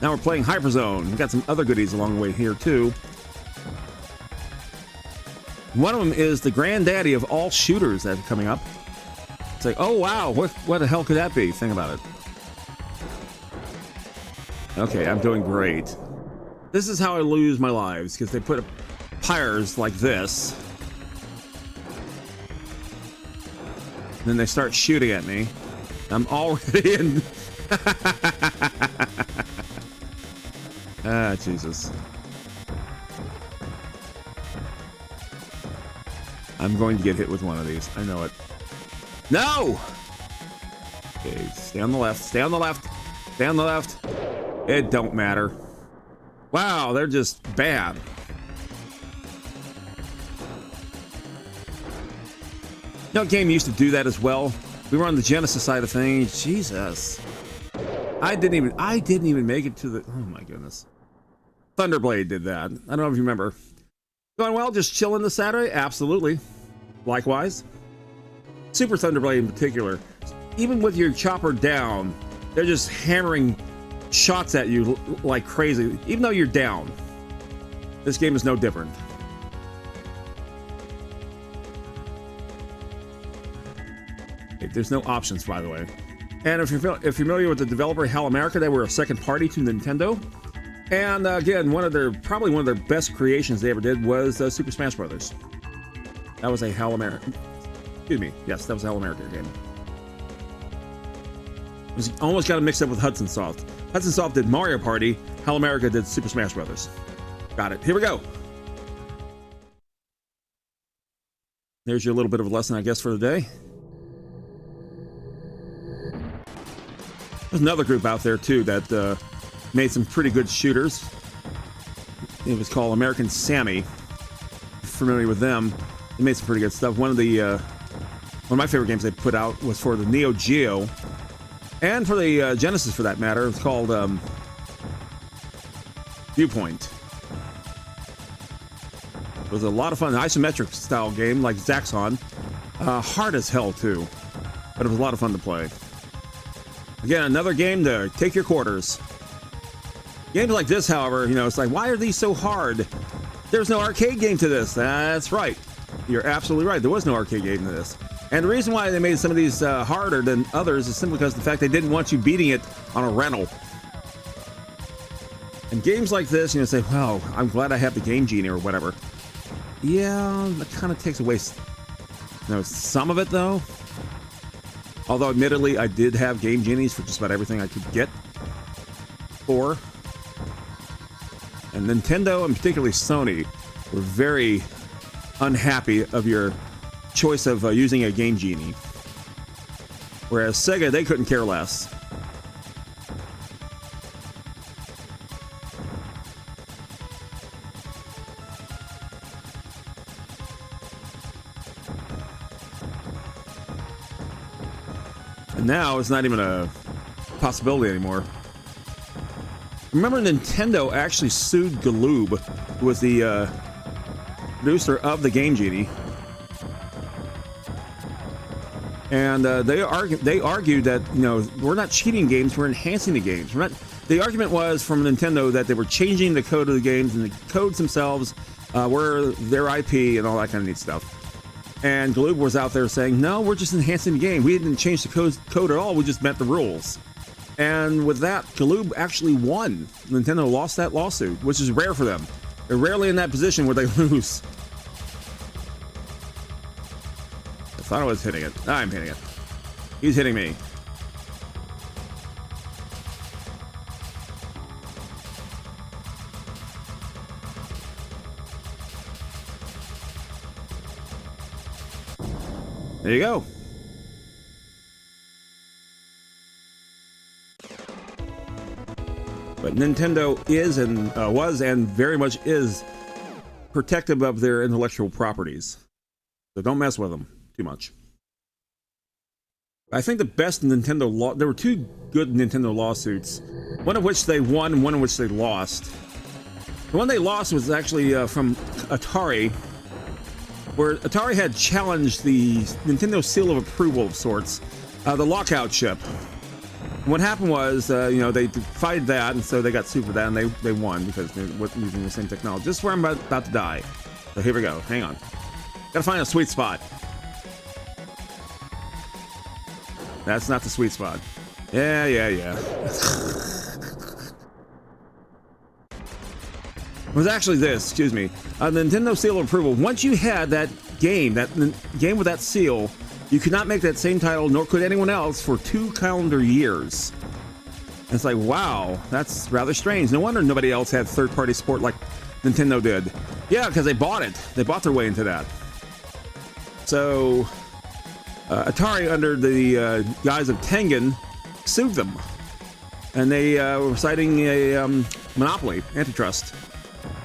Now we're playing HyperZone. We've got some other goodies along the way here, too. One of them is the granddaddy of all shooters that are coming up. It's like, oh, wow, what the hell could that be? Think about it. Okay, I'm doing great. This is how I lose my lives, because they put pyres like this. And then they start shooting at me. I'm already in... Ah, Jesus. I'm going to get hit with one of these. I know it. No! Okay, stay on the left. Stay on the left. Stay on the left. It don't matter. Wow, they're just bad. You know, game used to do that as well. We were on the Genesis side of things. Jesus. I didn't even make it to the... Oh my goodness. Thunderblade did that. I don't know if you remember. Going well, just chilling this Saturday? Absolutely. Likewise. Super Thunderblade in particular. Even with your chopper down, they're just hammering shots at you like crazy, even though you're down. This game is no different. Okay, there's no options, by the way. And if you're familiar with the developer HAL America, they were a second party to Nintendo. And again, probably one of their best creations they ever did was Super Smash Brothers. That was a HAL America. Excuse me. Yes, that was a HAL America game. Almost got it mixed up with Hudson Soft. Hudson Soft did Mario Party. HAL America did Super Smash Brothers. Got it. Here we go. There's your little bit of a lesson, I guess, for the day. There's another group out there, too, that made some pretty good shooters. It was called American Sammy. Familiar with them? They made some pretty good stuff. One of my favorite games they put out was for the Neo Geo, and for the Genesis, for that matter. It's called Viewpoint. It was a lot of fun, an isometric style game like Zaxxon. Hard as hell too, but it was a lot of fun to play. Again, another game to take your quarters. Games like this, however, you know, it's like, why are these so hard? There's no arcade game to this. That's right. You're absolutely right. There was no arcade game to this. And the reason why they made some of these harder than others is simply because of the fact they didn't want you beating it on a rental. And games like this, you know, say, well, I'm glad I have the Game Genie or whatever. Yeah, that kind of takes away, you know, some of it, though. Although, admittedly, I did have Game Genies for just about everything I could get for. And Nintendo, and particularly Sony, were very unhappy of your choice of using a Game Genie. Whereas Sega, they couldn't care less. And now it's not even a possibility anymore. Remember, Nintendo actually sued Galoob, who was the producer of the Game Genie. And they argued that, you know, we're not cheating games, we're enhancing the games. The argument was from Nintendo that they were changing the code of the games, and the codes themselves were their IP and all that kind of neat stuff. And Galoob was out there saying, no, we're just enhancing the game. We didn't change the code at all, we just met the rules. And with that, Galoob actually won. Nintendo lost that lawsuit, which is rare for them. They're rarely in that position where they lose. I thought I was hitting it. I'm hitting it. He's hitting me. There you go. But Nintendo is and was and very much is protective of their intellectual properties. So don't mess with them too much. I think the best Nintendo law, there were two good Nintendo lawsuits, one of which they won, one of which they lost. The one they lost was actually from Atari, where Atari had challenged the Nintendo seal of approval of sorts, the lockout chip. What happened was, you know, they defied that, and so they got sued for that, and they won because they were using the same technology. Just where I'm about to die. So here we go. Hang on. Gotta find a sweet spot. That's not the sweet spot. Yeah. It was actually this, excuse me. The Nintendo seal of approval. Once you had that game with that seal, you could not make that same title, nor could anyone else, for 2 calendar years. And it's like, wow, that's rather strange. No wonder nobody else had third-party support like Nintendo did. Yeah, because they bought it. They bought their way into that. So, Atari, under the guise of Tengen, sued them. And they were citing a monopoly, antitrust.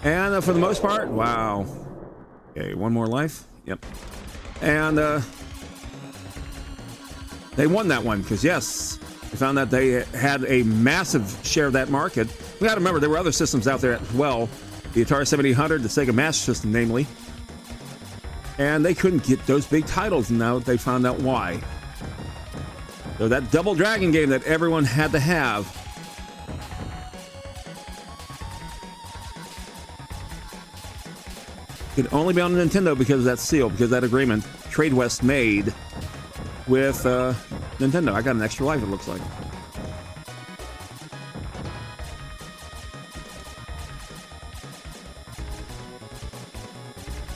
And for the most part, wow. Okay, one more life. Yep. And they won that one because, yes, they found that they had a massive share of that market. We got to remember there were other systems out there as well. The Atari 7800, the Sega Master System, namely. And they couldn't get those big titles, and now they found out why. So that Double Dragon game that everyone had to have could only be on Nintendo because of that seal, because of that agreement Trade West made with Nintendo. I got an extra life, it looks like.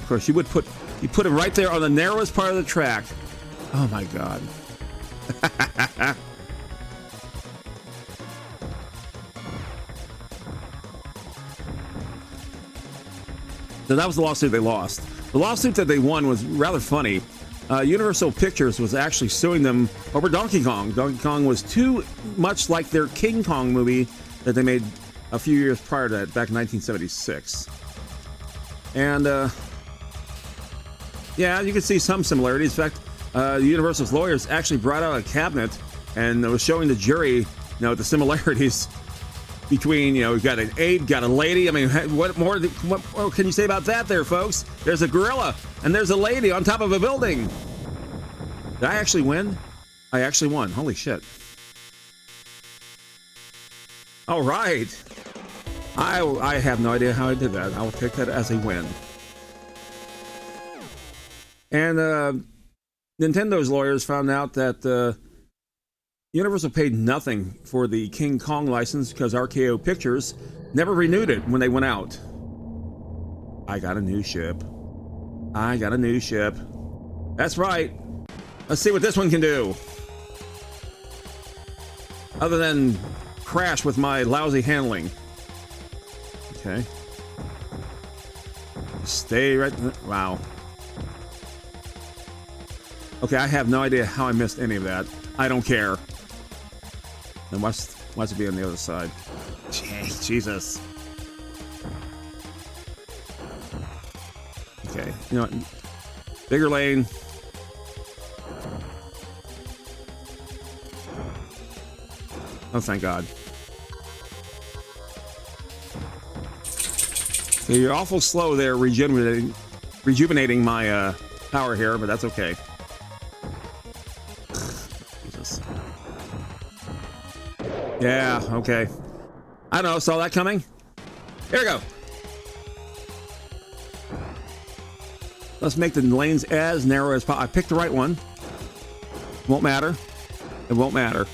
Of course, you put it right there on the narrowest part of the track. Oh my god. So that was the lawsuit they lost. The lawsuit that they won was rather funny. Universal Pictures was actually suing them over Donkey Kong. Donkey Kong was too much like their King Kong movie that they made a few years prior to that, back in 1976. And, yeah, you can see some similarities. In fact, Universal's lawyers actually brought out a cabinet and was showing the jury, you know, the similarities between, you know, you got an ape, got a lady. I mean, what more can you say about that there, folks? There's a gorilla, and there's a lady on top of a building. Did I actually win? I actually won. Holy shit. All right. I have no idea how I did that. I will take that as a win. And Nintendo's lawyers found out that Universal paid nothing for the King Kong license because RKO Pictures never renewed it when they went out. I got a new ship. I got a new ship. That's right. Let's see what this one can do. Other than crash with my lousy handling. Okay. Stay right. Wow. Okay, I have no idea how I missed any of that. I don't care. And watch it be on the other side. Jesus. Okay, you know what? Bigger lane. Oh, thank God. So you're awful slow there, rejuvenating my power here, but that's okay. Jesus. Yeah, okay. I don't know, saw that coming? Here we go. Let's make the lanes as narrow as possible. I picked the right one. Won't matter. It won't matter.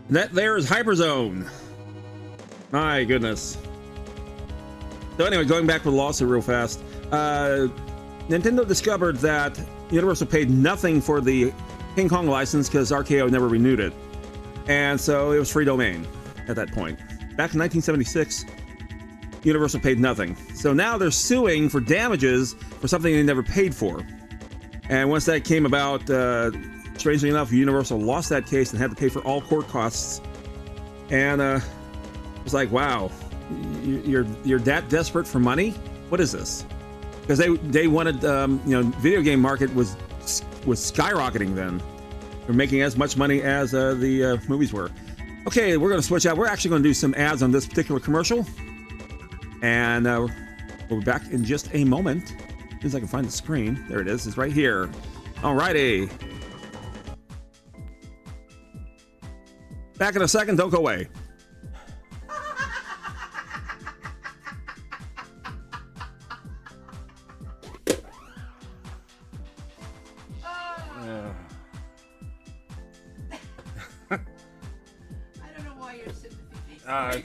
That there is HyperZone. My goodness. So anyway, going back to the lawsuit real fast. Nintendo discovered that Universal paid nothing for the King Kong license because RKO never renewed it. And so it was free domain at that point. Back in 1976, Universal paid nothing. So now they're suing for damages for something they never paid for. And once that came about, strangely enough, Universal lost that case and had to pay for all court costs. And it's like, wow, you're that desperate for money? What is this? Because they wanted, video game market was skyrocketing then. They're making as much money as the movies were. Okay, we're going to switch out. We're actually going to do some ads on this particular commercial. And we'll be back in just a moment. As soon as I can find the screen. There it is. It's right here. Alrighty. Back in a second. Don't go away.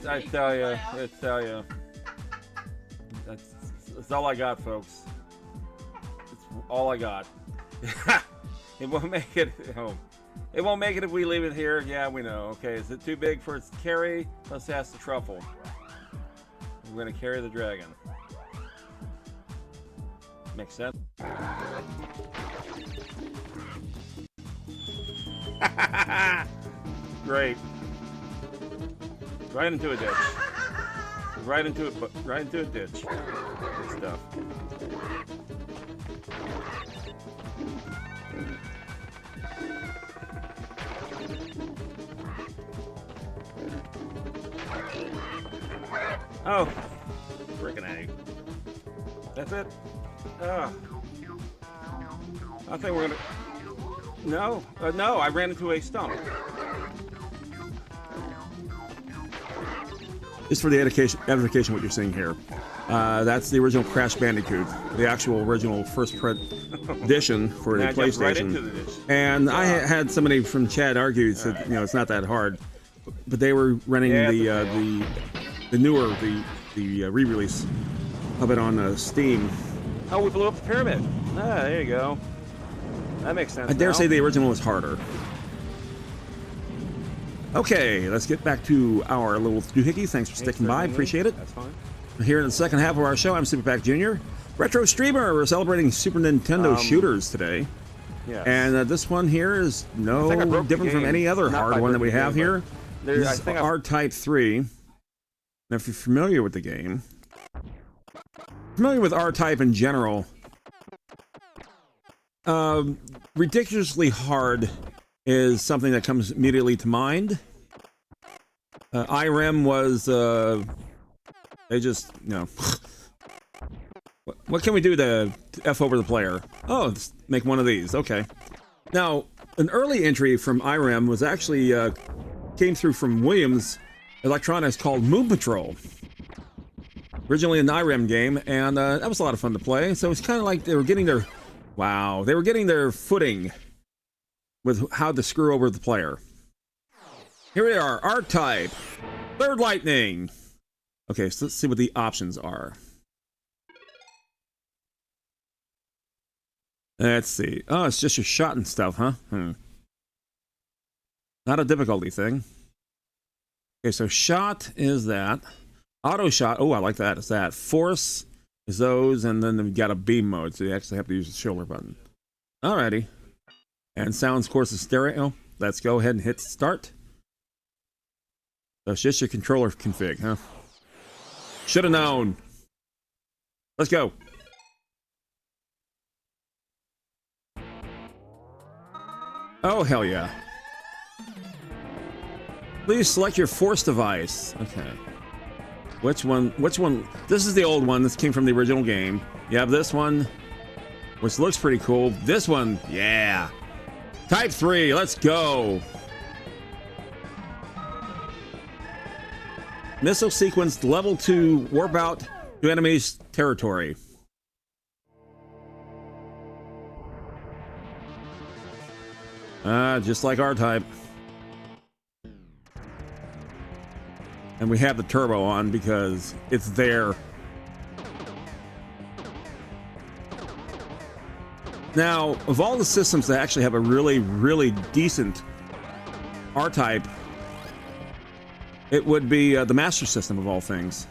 I tell you, that's all I got, folks. It's all I got. It won't make it home. It won't make it if we leave it here. Yeah, we know. Okay, is it too big for its carry? Let's ask the truffle. We're gonna carry the dragon. Makes sense. Great. Right into a ditch. Right into a ditch. Good stuff. Oh, frickin' egg. That's it. I think we're gonna. No, no, I ran into a stump. Just for the edification, what you're seeing here. That's the original Crash Bandicoot, the actual original first edition for the PlayStation. Right into the ditch. And I had somebody from Chad argue that it's not that hard, but they were running the newer re-release of it on Steam. Oh, we blew up the pyramid. Ah, there you go. That makes sense. I dare say the original was harder. Okay, let's get back to our little doohickey. Thanks for sticking by. Appreciate it. That's fine. Here in the second half of our show, I'm Superpac Jr. Retro Streamer. We're celebrating Super Nintendo Shooters today. Yes. And this one here is no different from any other hard one that we have here. This is R-Type 3. Now, if you're familiar with the game, familiar with R-Type in general, ridiculously hard is something that comes immediately to mind. IREM was, they just, what can we do to F over the player? Oh, let's make one of these. Okay. Now, an early entry from IREM was actually, came through from Williams Electronics called Moon Patrol. Originally an IREM game, and that was a lot of fun to play. So it's kind of like they were getting their, they were getting their footing with how to screw over the player. Here we are, R-Type, Third Lightning. Okay, so let's see what the options are. Let's see. Oh, it's just your shot and stuff, huh? Not a difficulty thing. Okay, so shot is that. Auto shot, oh, I like that. It's that. Force is those, and then we've got a beam mode, so you actually have to use the shoulder button. Alrighty. And sounds, of course, is stereo. Let's go ahead and hit start. So it's just your controller config, huh? Should have known. Let's go. Oh, hell yeah. Please select your force device. Okay. Which one? This is the old one. This came from the original game. You have this one, which looks pretty cool. This one, yeah. Type 3, let's go. Missile sequence level 2, warp out to enemy's territory. Just like R-Type. And we have the turbo on because it's there. Now, of all the systems that actually have a really, really decent R-Type, it would be the Master System of all things.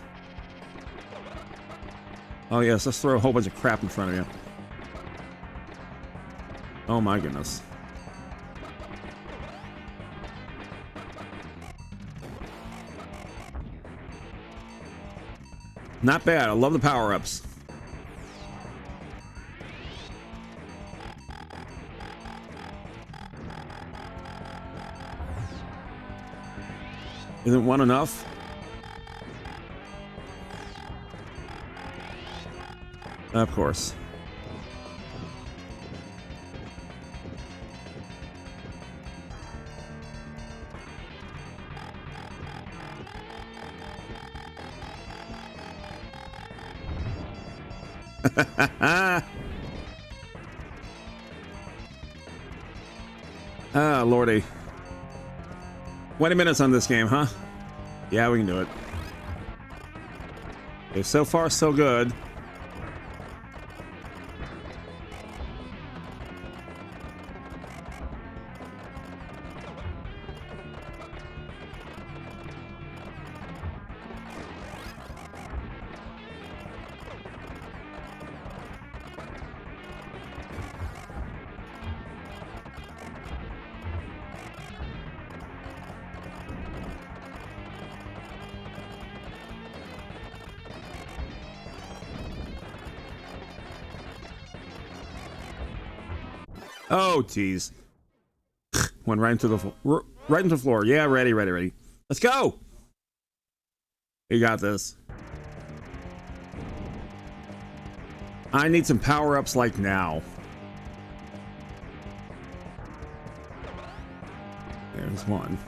Oh yes, let's throw a whole bunch of crap in front of you. Oh my goodness. Not bad. I love the power-ups. Isn't one enough? Of course. Ah, lordy. 20 minutes on this game, huh? Yeah, we can do it. Okay, so far so good. Oh, jeez. Went right into the floor. Yeah, ready. Let's go. You got this. I need some power-ups like now. There's one.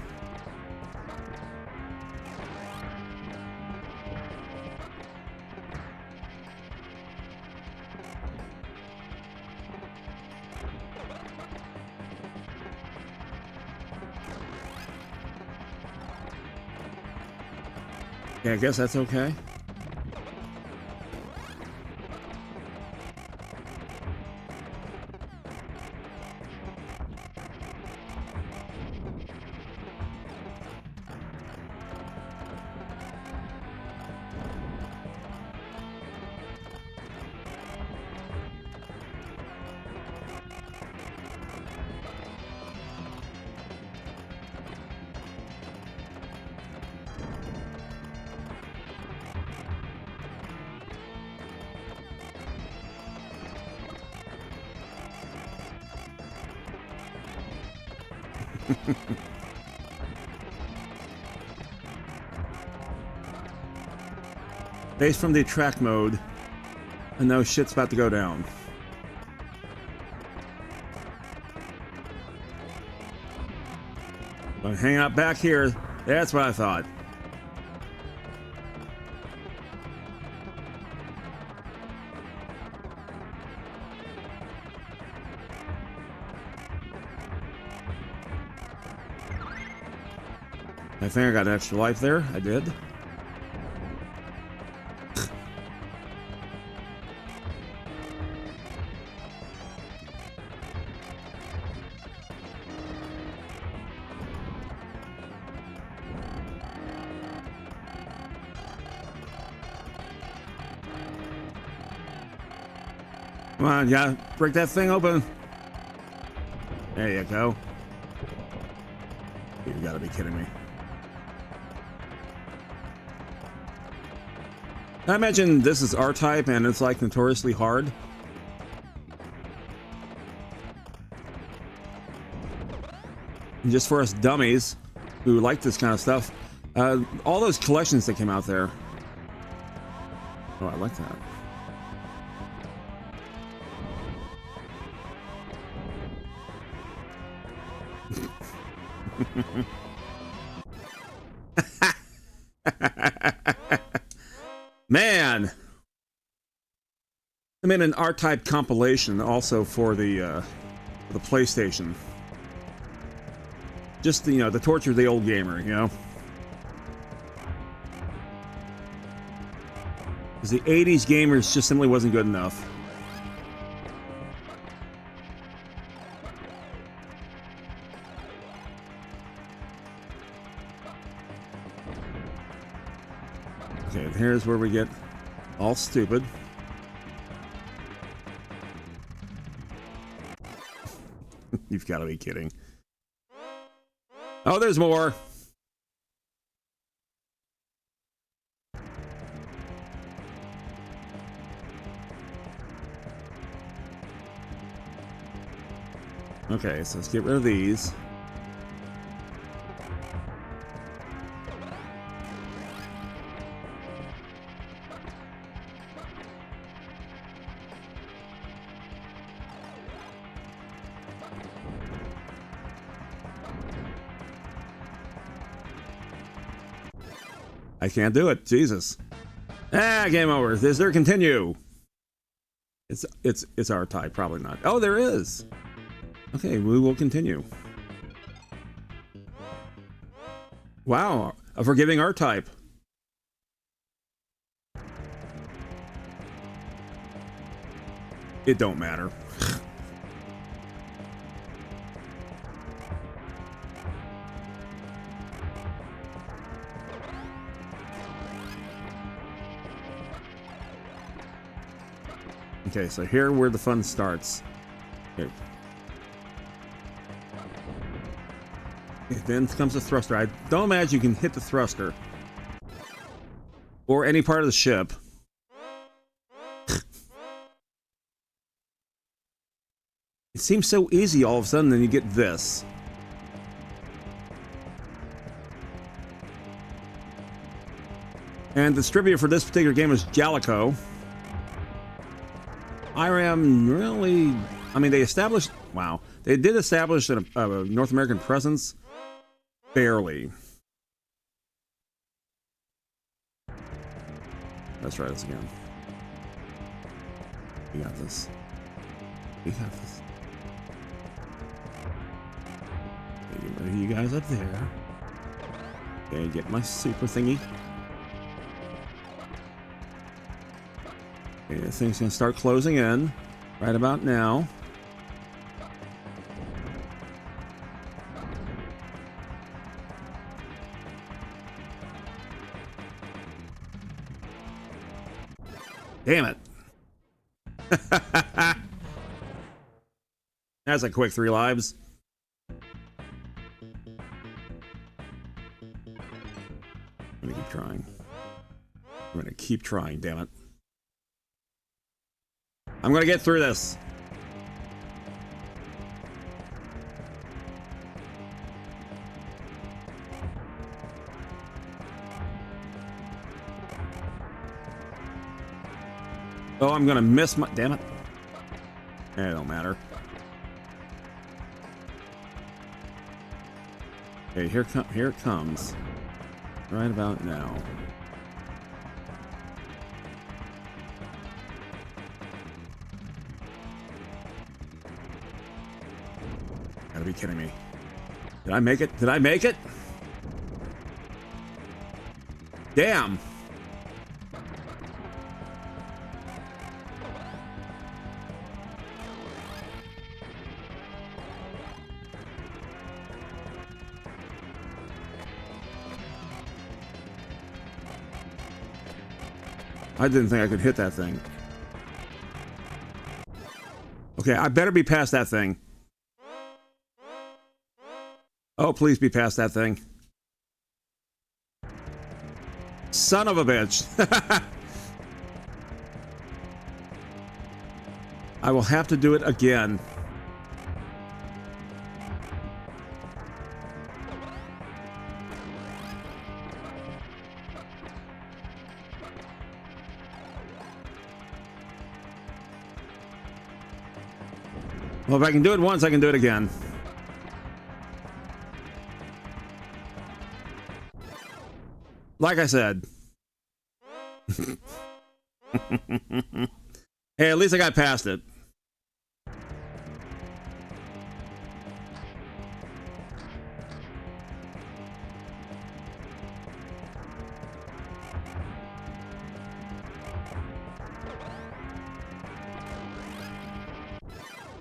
Yeah, I guess that's okay. Based from the attract mode, I know shit's about to go down. But hang out back here, that's what I thought. I think I got an extra life there. I did. Come on, yeah, break that thing open. There you go. You gotta be kidding me. I imagine this is R-Type and it's like notoriously hard. And just for us dummies who like this kind of stuff, all those collections that came out there. Oh, I like that. Man, I made an R-Type compilation also for the PlayStation. Just the, the torture of the old gamer, Because the 80s gamers just simply wasn't good enough. Okay, here's where we get all stupid. You've got to be kidding. Oh, there's more. Okay, so let's get rid of these. I can't do it. Jesus. Ah, game over. Is there continue? It's our type. Probably not. Oh, there is. Okay, we will continue. Wow, a forgiving art type. It don't matter. Okay, so here where the fun starts. Okay. Then comes the thruster. I don't imagine you can hit the thruster. Or any part of the ship. It seems so easy all of a sudden, then you get this. And the distributor for this particular game is Jalico. IRAM really... I mean, they established... Wow. They did establish a North American presence. Barely. Let's try this again. You got this. You got this. Okay, get rid of you guys up there. Okay, get my super thingy. Okay, this thing's gonna start closing in right about now. Damn it. That's a quick 3 lives. I'm gonna keep trying. I'm gonna keep trying, damn it. I'm gonna get through this. Oh, I'm gonna miss my... Damn it. It don't matter. Okay, here it comes. Right about now. Gotta be kidding me. Did I make it? Did I make it? Damn. I didn't think I could hit that thing. Okay, I better be past that thing. Oh, please be past that thing. Son of a bitch. I will have to do it again. Well, if I can do it once, I can do it again. Like I said. Hey, at least I got past it.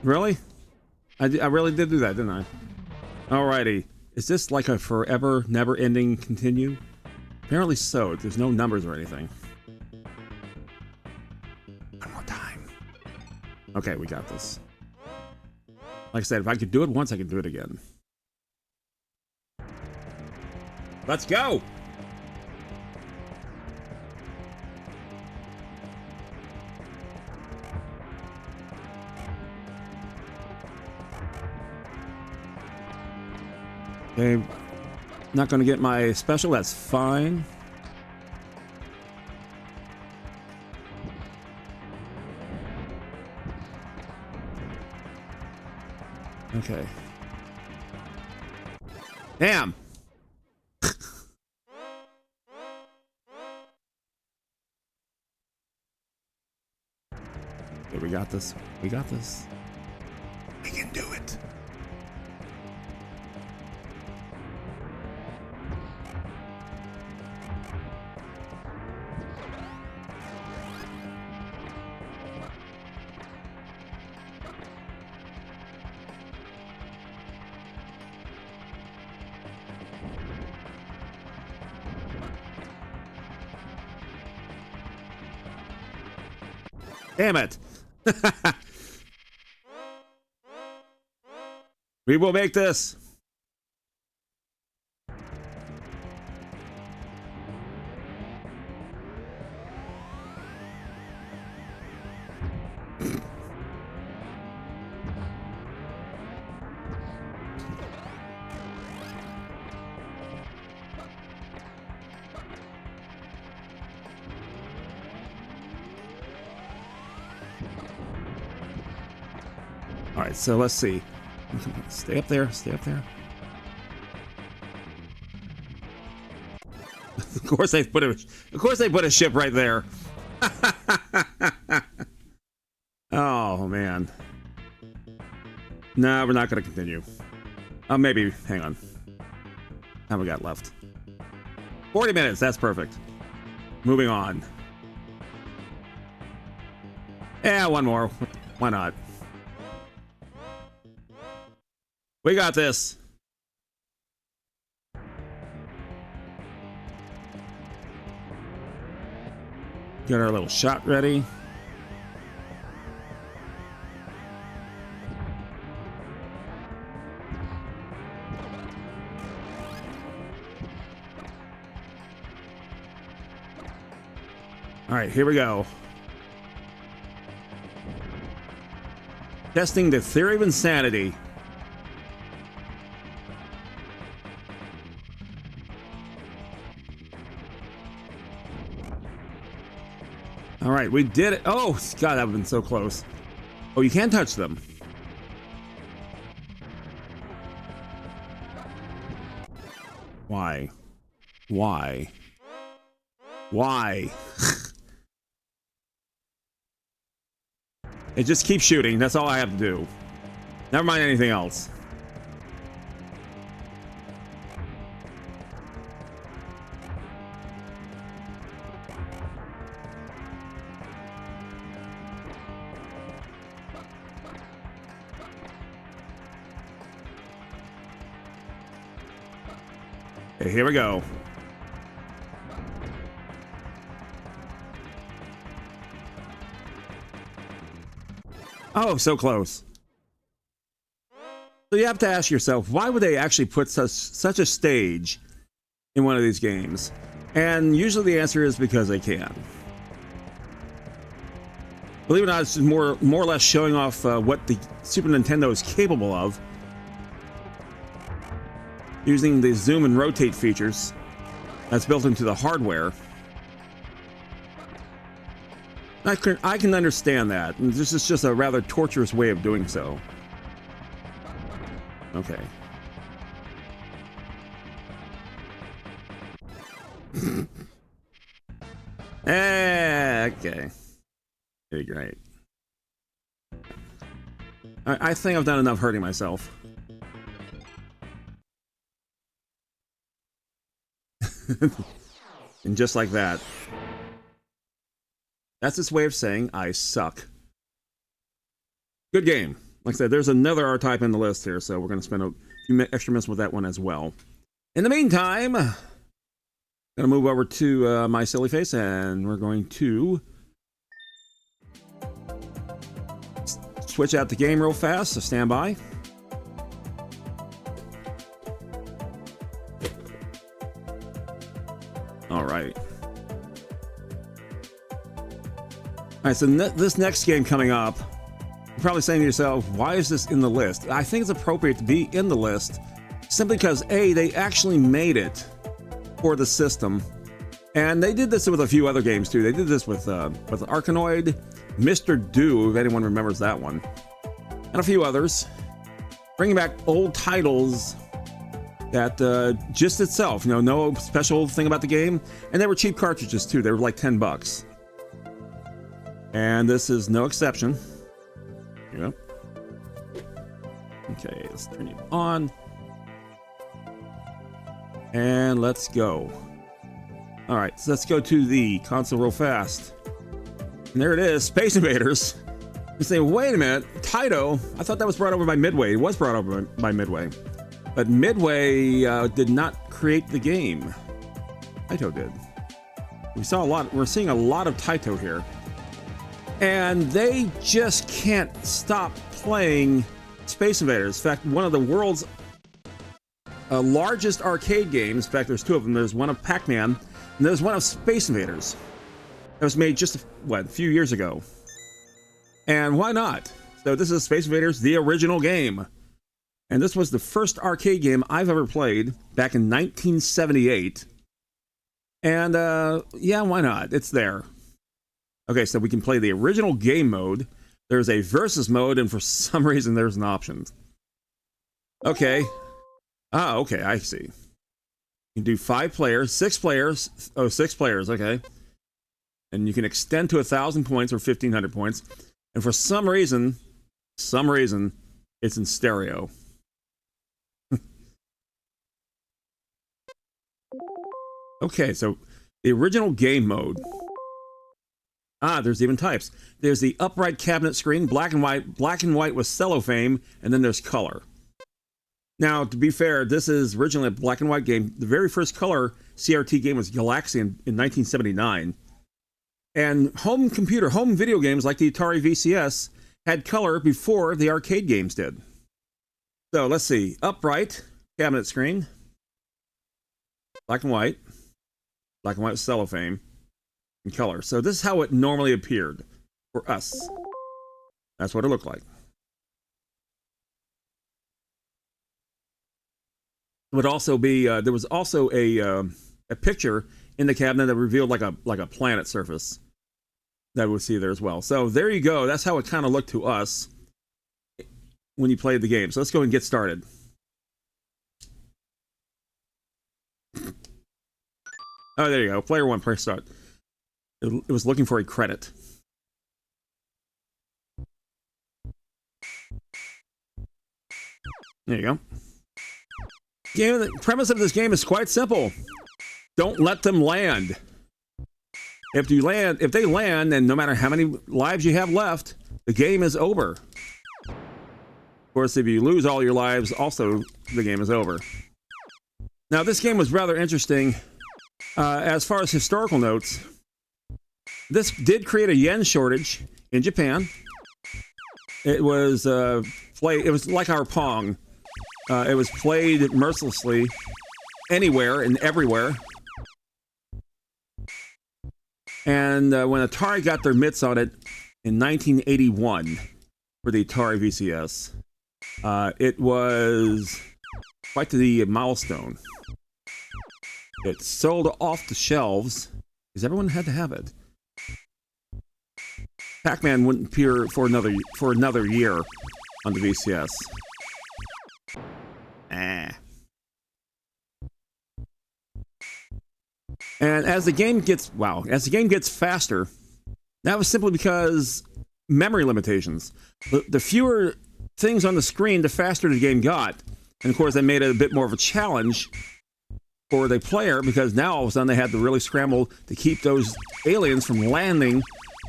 Really? I really did do that, didn't I? Alrighty. Is this like a forever, never-ending continue? Apparently so. There's no numbers or anything. One more time. Okay, we got this. Like I said, if I could do it once, I could do it again. Let's go! Okay, not gonna get my special, that's fine. Okay. Damn! Okay, we got this. We got this. We can do it. Damn it. We will make this. All right, so let's see. Stay up there. Stay up there. Of course they put a. Of course they put a ship right there. Oh man. No, we're not going to continue. Maybe. Hang on. How we got left? 40 minutes. That's perfect. Moving on. Yeah, one more. Why not? We got this. Get our little shot ready. All right, here we go. Testing the theory of insanity. All right, we did it. Oh, God, that would have been so close. Oh, you can't touch them. Why? Why? Why? It just keeps shooting. That's all I have to do. Never mind anything else. Okay, here we go. Oh, so close. So you have to ask yourself, why would they actually put such a stage in one of these games? And usually the answer is because they can. Believe it or not, it's just more or less showing off what the Super Nintendo is capable of, using the zoom and rotate features that's built into the hardware. I can understand that. And this is just a rather torturous way of doing so. Okay. Okay. Pretty great. I think I've done enough hurting myself. And just like that. That's its way of saying I suck. Good game. like I said, there's another R-Type in the list here, so we're going to spend a few extra minutes with that one as well. In the meantime, I'm going to move over to my silly face, and we're going to switch out the game real fast, so stand by. All right. All right, so this next game coming up, you're probably saying to yourself, why is this in the list? I think it's appropriate to be in the list simply because, A, they actually made it for the system. And they did this with a few other games, too. They did this with Arkanoid, Mr. Do, if anyone remembers that one, and a few others. Bringing back old titles that just itself, you know, no special thing about the game. And they were cheap cartridges, too. They were like $10. And this is no exception. Yep. Okay, let's turn it on. And let's go. All right, so let's go to the console real fast. And there it is, Space Invaders. You say, wait a minute, Taito, I thought that was brought over by Midway. It was brought over by Midway. But Midway did not create the game. Taito did. We're seeing a lot of Taito here. And they just can't stop playing Space Invaders. In fact, one of the world's largest arcade games, in fact, there's two of them. There's one of Pac-Man, and there's one of Space Invaders. That was made just, a few years ago. And why not? So this is Space Invaders, the original game. And this was the first arcade game I've ever played back in 1978. And, yeah, why not? It's there. Okay, so we can play the original game mode. There's a versus mode, and for some reason, there's an option. Okay. Ah, okay, I see. You can do 5 players, 6 players. Oh, 6 players, okay. And you can extend to 1,000 points or 1,500 points. And for some reason, it's in stereo. Okay, so the original game mode. Ah, there's even types. There's the upright cabinet screen, black and white with cellophane, and then there's color. Now, to be fair, this is originally a black and white game. The very first color CRT game was Galaxy in 1979. And home video games like the Atari VCS had color before the arcade games did. So let's see, upright cabinet screen, black and white with cellophane, and color. So this is how it normally appeared for us. That's what it looked like. It would also be there was also a picture in the cabinet that revealed like a planet surface that we'll see there as well. So there you go. That's how it kind of looked to us when you played the game. So let's go and get started. Oh, there you go. Player 1, press start. It was looking for a credit. There you go. The premise of this game is quite simple. Don't let them land. If they land, then no matter how many lives you have left, the game is over. Of course, if you lose all your lives, also the game is over. Now, this game was rather interesting. As far as historical notes, this did create a yen shortage in Japan. It was it was like our Pong. It was played mercilessly anywhere and everywhere. And when Atari got their mitts on it in 1981 for the Atari VCS, it was quite the milestone. It sold off the shelves because everyone had to have it. Pac-Man wouldn't appear for another year on the VCS. And as the game gets faster, that was simply because memory limitations. The fewer things on the screen, the faster the game got. And of course, that made it a bit more of a challenge for the player because now all of a sudden they had to really scramble to keep those aliens from landing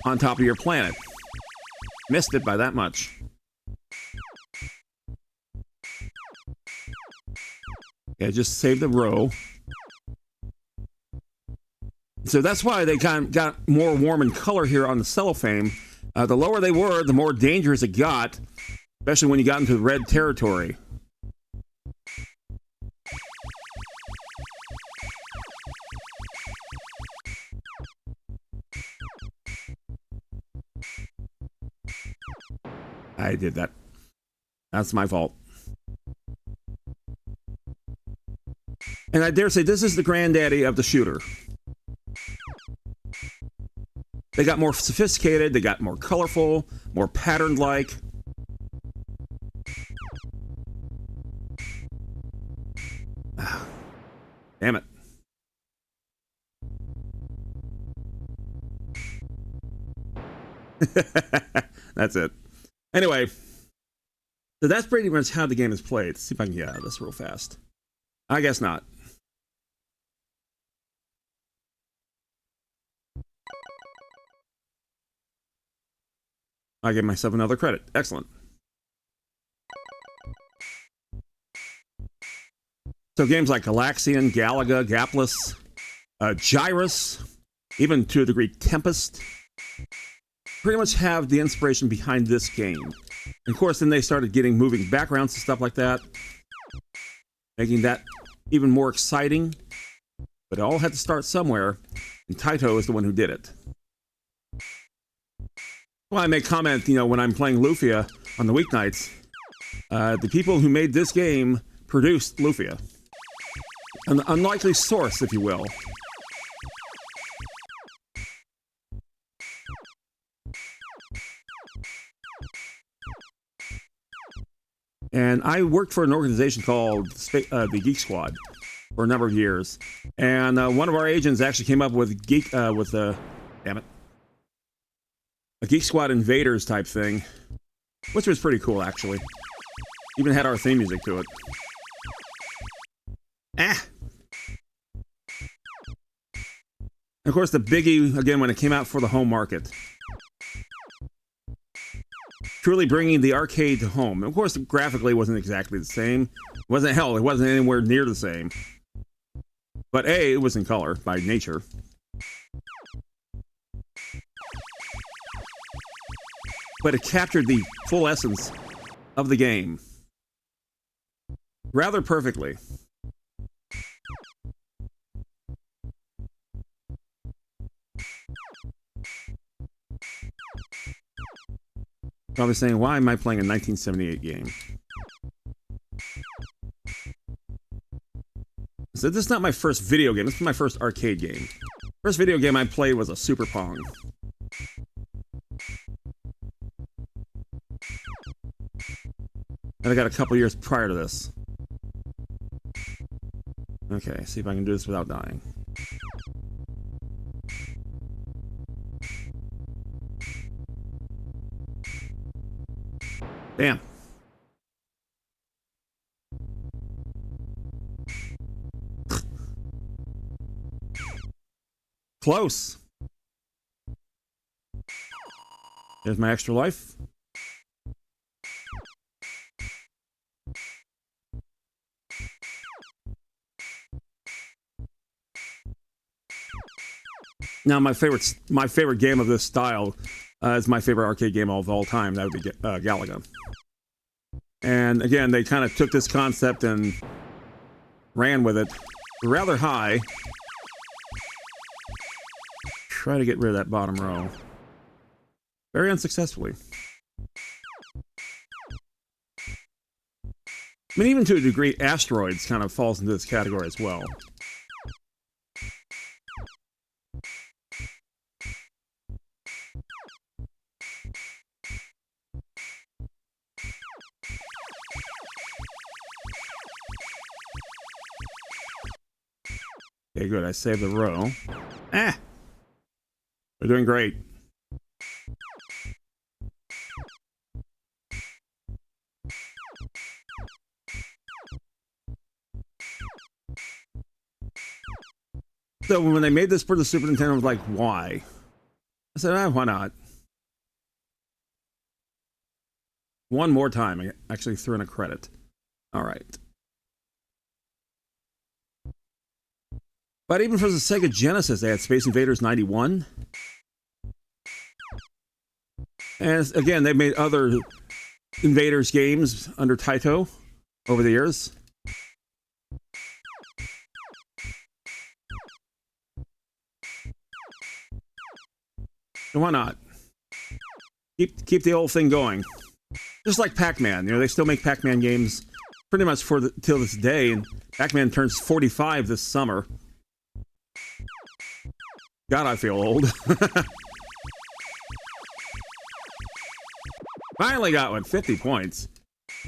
on top of your planet. Missed it by that much. Yeah, just save the row. So that's why they got more warm in color here on the cellophane. The lower they were, the more dangerous it got, especially when you got into red territory. I did that. That's my fault. And I dare say this is the granddaddy of the shooter. They got more sophisticated, they got more colorful, more patterned-like. Damn it. That's it. Anyway, so that's pretty much how the game is played. Let's see if I can get out of this real fast. I guess not. I give myself another credit. Excellent. So games like Galaxian, Galaga, Gapless, Gyrus, even to a degree Tempest, pretty much have the inspiration behind this game. And of course, then they started getting moving backgrounds and stuff like that, making that even more exciting. But it all had to start somewhere, and Taito is the one who did it. Well, I may comment, you know, when I'm playing Lufia on the weeknights, the people who made this game produced Lufia. An unlikely source, if you will. And I worked for an organization called the Geek Squad for a number of years. And one of our agents actually came up with damn it, a Geek Squad Invaders type thing, which was pretty cool, actually. Even had our theme music to it. Ah! And of course, the biggie, again, when it came out for the home market. Truly bringing the arcade to home. Of course, graphically, it wasn't exactly the same. It wasn't anywhere near the same. But A, it was in color, by nature. But it captured the full essence of the game rather perfectly. Probably saying, why am I playing a 1978 game? So this is not my first video game. This is my first arcade game. First video game I played was a Super Pong. And I got a couple years prior to this. Okay, see if I can do this without dying. Damn. Close. There's my extra life. Now, my favorite game of this style is my favorite arcade game of all time. That would be Galaga. And again, they kind of took this concept and ran with it rather high. Try to get rid of that bottom row. Very unsuccessfully. I mean, even to a degree, Asteroids kind of falls into this category as well. Okay, good. I saved the row. Ah! We're doing great. So when they made this for the Super Nintendo, I was like, why? I said, why not? One more time. I actually threw in a credit. All right. But even for the Sega Genesis, they had Space Invaders 91. And again, they've made other Invaders games under Taito over the years. So why not? Keep the old thing going. Just like Pac-Man, you know, they still make Pac-Man games pretty much till this day, and Pac-Man turns 45 this summer. God, I feel old. Finally got one, 50 points.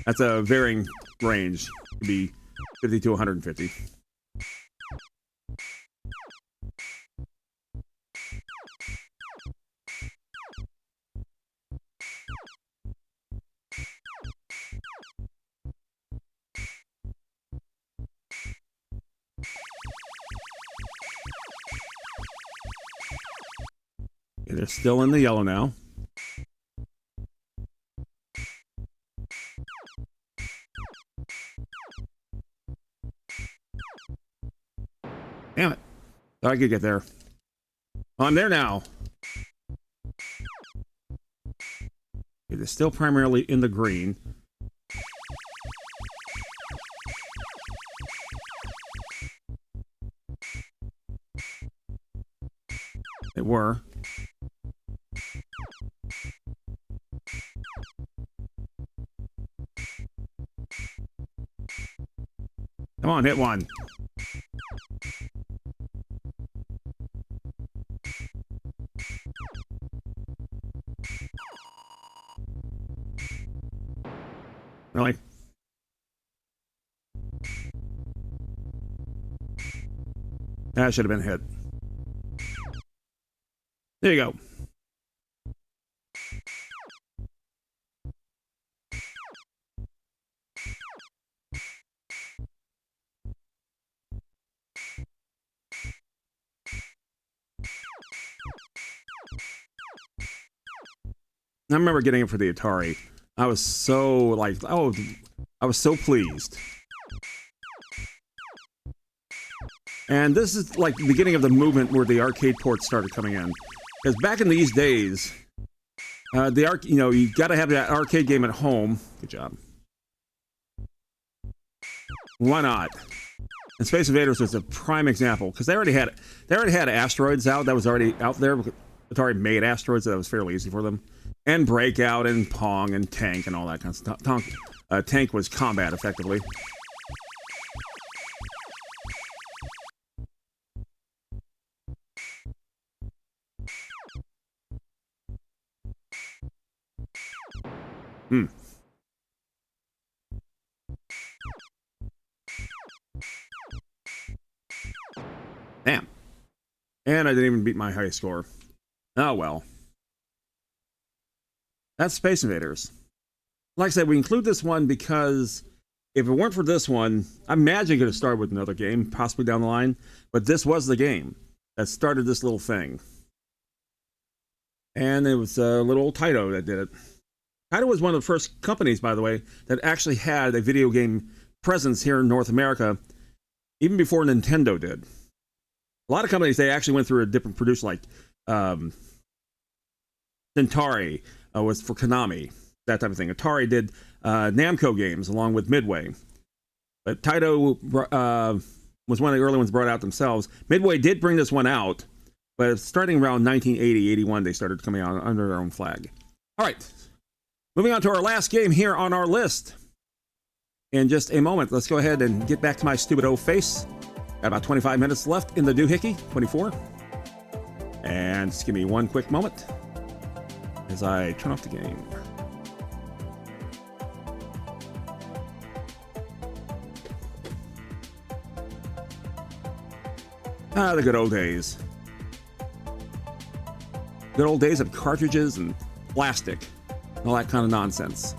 That's a varying range. It could be 50 to 150. Okay, they're still in the yellow now. Damn it. Thought I could get there. Well, I'm there now. Okay, they're still primarily in the green. They were. Come on, hit one. Really? That should have been hit. There you go. I remember getting it for the Atari. I was so like, oh, I was so pleased. And this is like the beginning of the movement where the arcade ports started coming in. Because back in these days, you know, you got to have that arcade game at home. Good job. Why not? And Space Invaders was a prime example because they already had Asteroids out. That was already out there. Atari made Asteroids, so that was fairly easy for them. And Breakout and Pong and Tank and all that kind of stuff. Tank was combat, effectively. Damn. And I didn't even beat my high score. Oh well. That's Space Invaders. Like I said, we include this one because if it weren't for this one, I imagine it could have started with another game, possibly down the line. But this was the game that started this little thing. And it was little old Taito that did it. Taito was one of the first companies, by the way, that actually had a video game presence here in North America, even before Nintendo did. A lot of companies, they actually went through a different producer, like Centauri was for Konami, that type of thing. Atari did Namco games along with Midway. But Taito was one of the early ones brought out themselves. Midway did bring this one out, but starting around 1980, 81, they started coming out under their own flag. All right, moving on to our last game here on our list. In just a moment, let's go ahead and get back to my stupid old face. Got about 25 minutes left in the doohickey, 24. And just give me one quick moment as I turn off the game. Ah, the good old days. Good old days of cartridges and plastic, and all that kind of nonsense.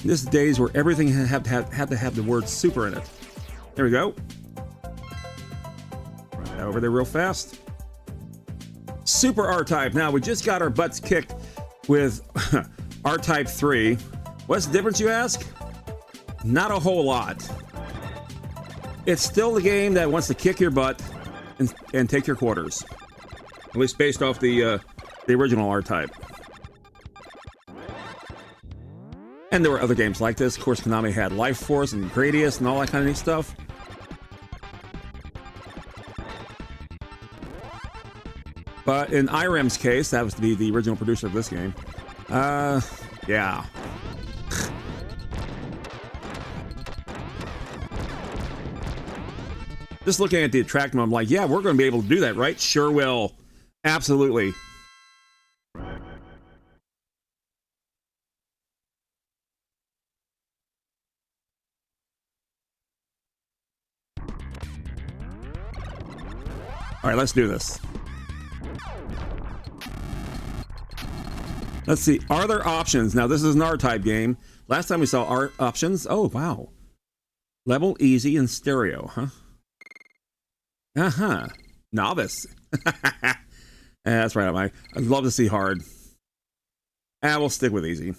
This is days where everything had to have the word super in it. There we go. Run over there real fast. Super R-Type. Now, we just got our butts kicked with R-Type 3. What's the difference, you ask? Not a whole lot. It's still the game that wants to kick your butt and take your quarters. At least based off the original R-Type. And there were other games like this. Of course, Konami had Life Force and Gradius and all that kind of neat stuff. But in IREM's case, that was to be the original producer of this game. Yeah. Just looking at the attraction, I'm like, yeah, we're going to be able to do that, right? Sure will. Absolutely. All right, let's do this. Let's see. Are there options? Now, this is an R-Type game. Last time we saw art options. Oh, wow. Level, easy, and stereo, huh? Uh-huh. Novice. That's right. I'd love to see hard. We'll stick with easy.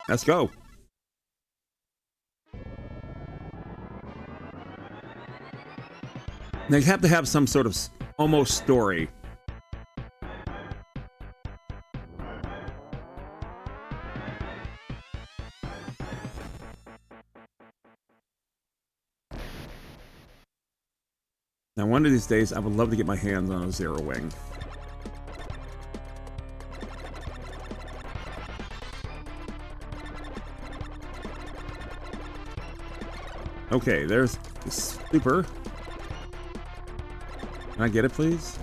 Let's go. They have to have some sort of almost story. Now, one of these days, I would love to get my hands on a Zero Wing. Okay, there's the super. Can I get it, please?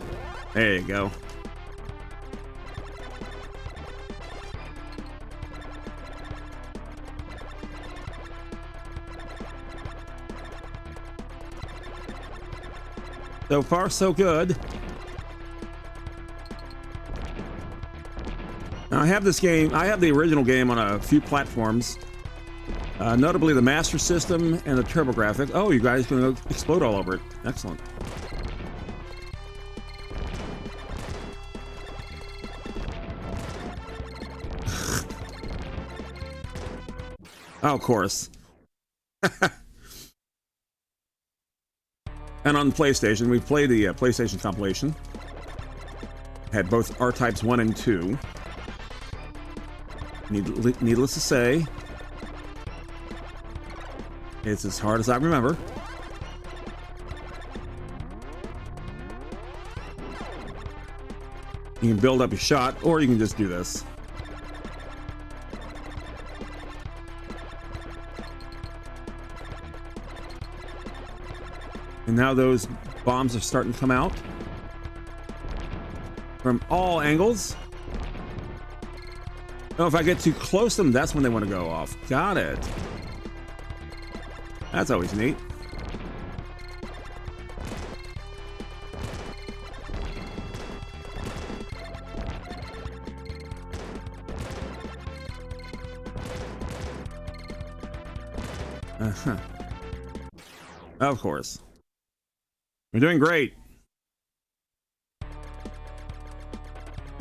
There you go. So far, so good. Now, I have this game, I have the original game on a few platforms, notably the Master System and the TurboGrafx. Oh, you guys are going to explode all over it. Excellent. Oh, of course. And on PlayStation, we played the PlayStation compilation. Had both R-Types 1 and 2. Needless to say, it's as hard as I remember. You can build up your shot, or you can just do this. And now those bombs are starting to come out from all angles. Oh, if I get too close to them, that's when they want to go off. Got it. That's always neat. Uh-huh. Of course. We're doing great.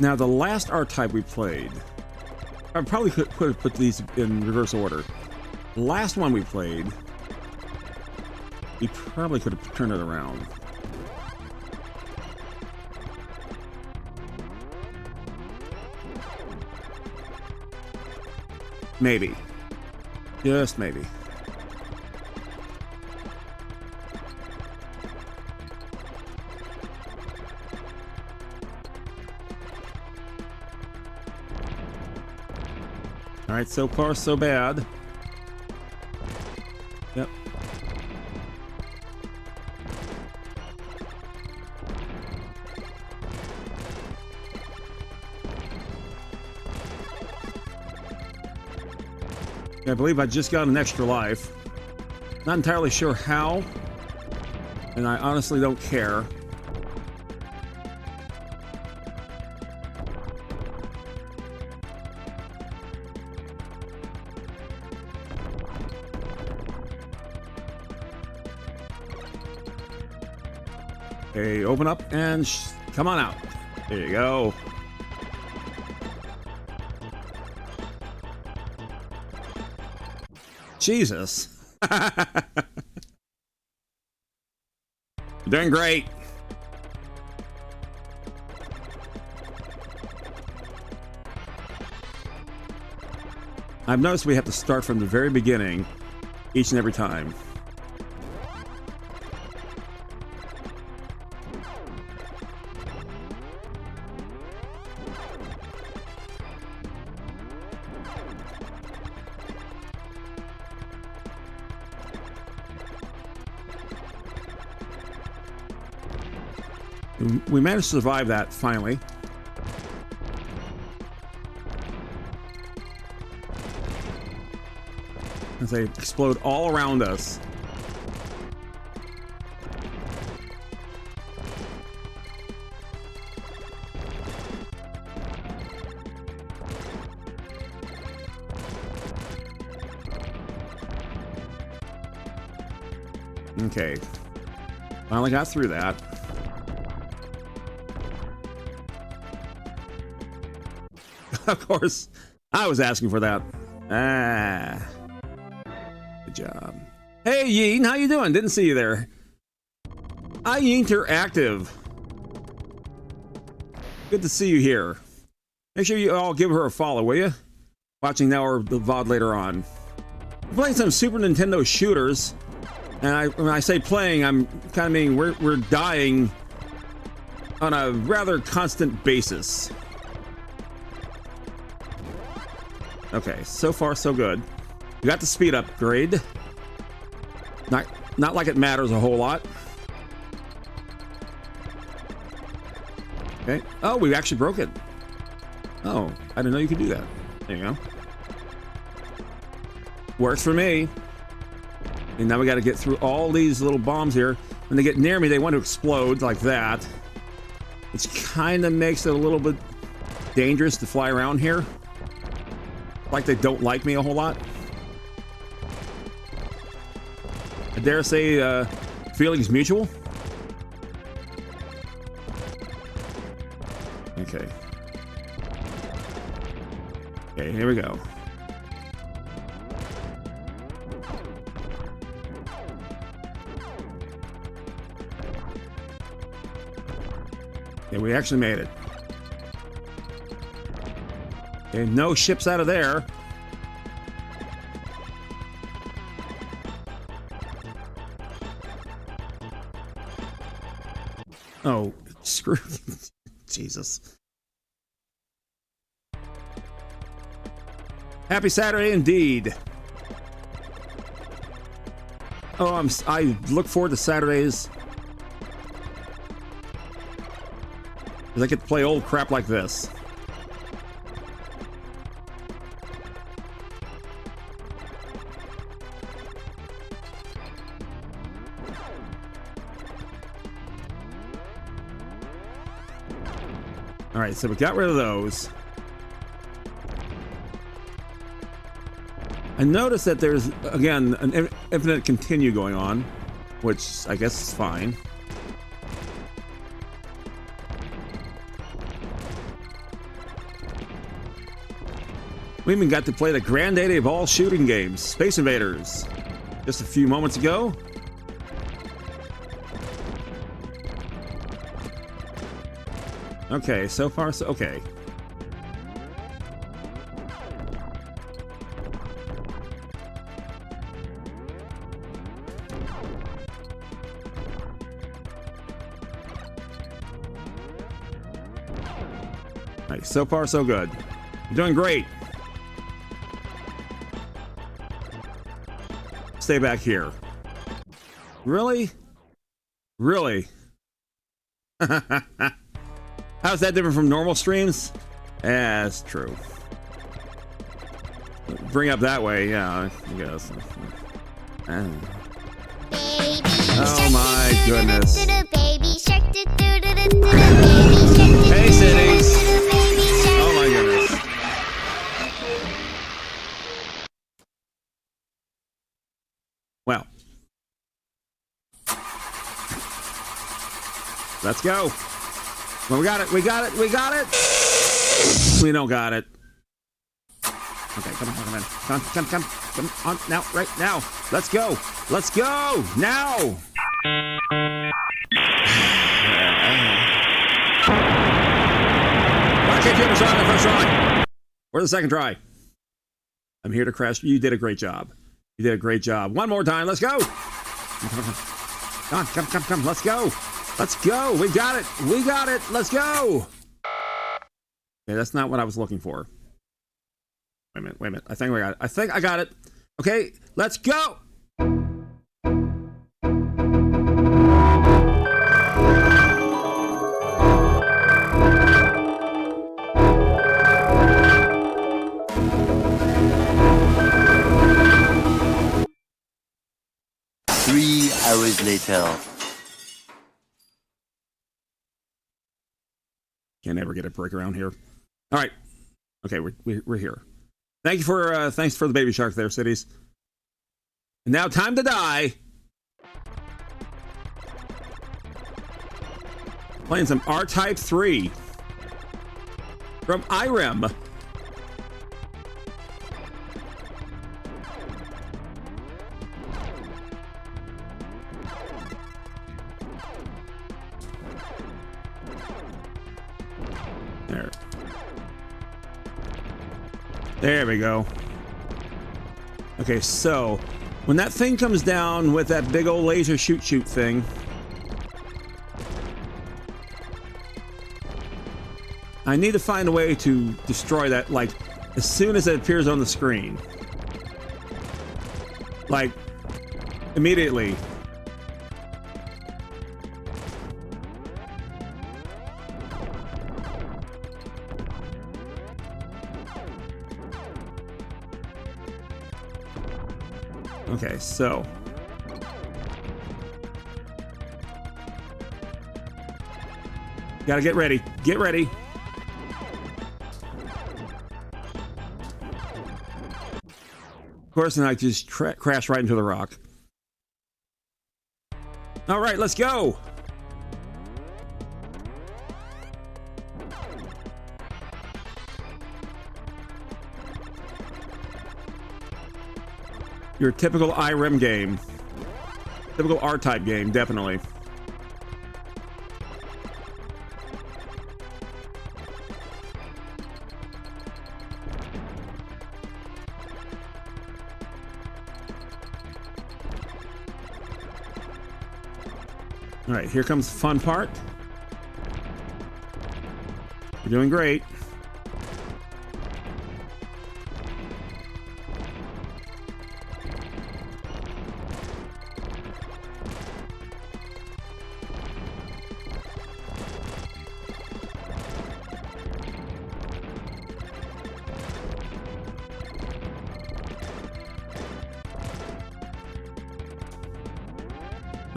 Now, the last R-Type we played, I probably could have put these in reverse order. The last one we played, we probably could have turned it around. Maybe. Just maybe. All right, so far so bad. Yep. I believe I just got an extra life. Not entirely sure how, and I honestly don't care. Okay, open up and come on out. There you go. Jesus. You're doing great. I've noticed we have to start from the very beginning each and every time. We managed to survive that finally. As they explode all around us. Okay. Finally got through that. Of course, I was asking for that. Ah. Good job. Hey, Yeen, how you doing? Didn't see you there. I Interactive. Good to see you here. Make sure you all give her a follow, will you? Watching now or the VOD later on. We're playing some Super Nintendo shooters. And when I say playing, I'm kind of meaning we're dying on a rather constant basis. Okay, so far so good. We got the speed upgrade. Not like it matters a whole lot. Okay. Oh, we actually broke it. Oh, I didn't know you could do that. There you go. Works for me. And now we got to get through all these little bombs here. When they get near me, they want to explode like that. Which kind of makes it a little bit dangerous to fly around here. Like they don't like me a whole lot. I dare say feelings mutual. Okay. Okay, here we go. Okay, we actually made it. Okay, no ships out of there. Oh, screw. Jesus. Happy Saturday indeed. Oh, I look forward to Saturdays. Because I get to play old crap like this. All right, so we got rid of those. I noticed that there's, again, an infinite continue going on, which I guess is fine. We even got to play the granddaddy of all shooting games, Space Invaders, just a few moments ago. Okay, so far so okay. Nice, so far so good. You're doing great. Stay back here. Really? Really? How's that different from normal streams? Yeah, that's true. Bring up that way, yeah, I guess. Oh my goodness. Hey, cities. Oh my goodness. Well. Let's go. Well, we got it. We got it. We got it. We don't got it. Okay, come on, come on, come on now, right now. Let's go. Let's go now. Okay, Jim's on the first try. Or the second try. I'm here to crash. You did a great job. You did a great job. One more time. Let's go. Come. Let's go. Let's go. We got it. We got it. Let's go. Okay, that's not what I was looking for. Wait a minute. I think I got it. Okay, let's go. Hours later. Can't ever get a break around here. All right. Okay, we're here. Thank you for thanks for the baby shark there, cities. And now time to die. Playing some R-Type 3 from IREM. There we go. Okay, so when that thing comes down with that big old laser shoot thing, I need to find a way to destroy that, like, as soon as it appears on the screen. Like, immediately. Okay, so gotta get ready. Get ready. Of course, and I just crash right into the rock. All right, let's go. Your typical IREM game. Typical R-Type game, definitely. All right, here comes the fun part. You're doing great.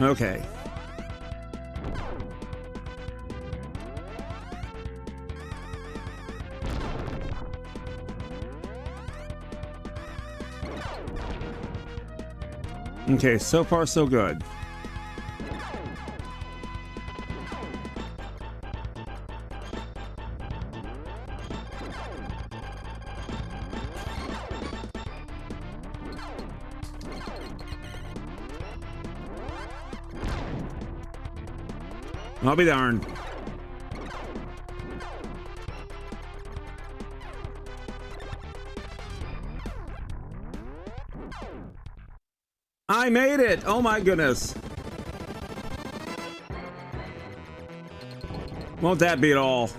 Okay. Okay, so far so good. I'll be darned. I made it! Oh my goodness. Won't that be it all?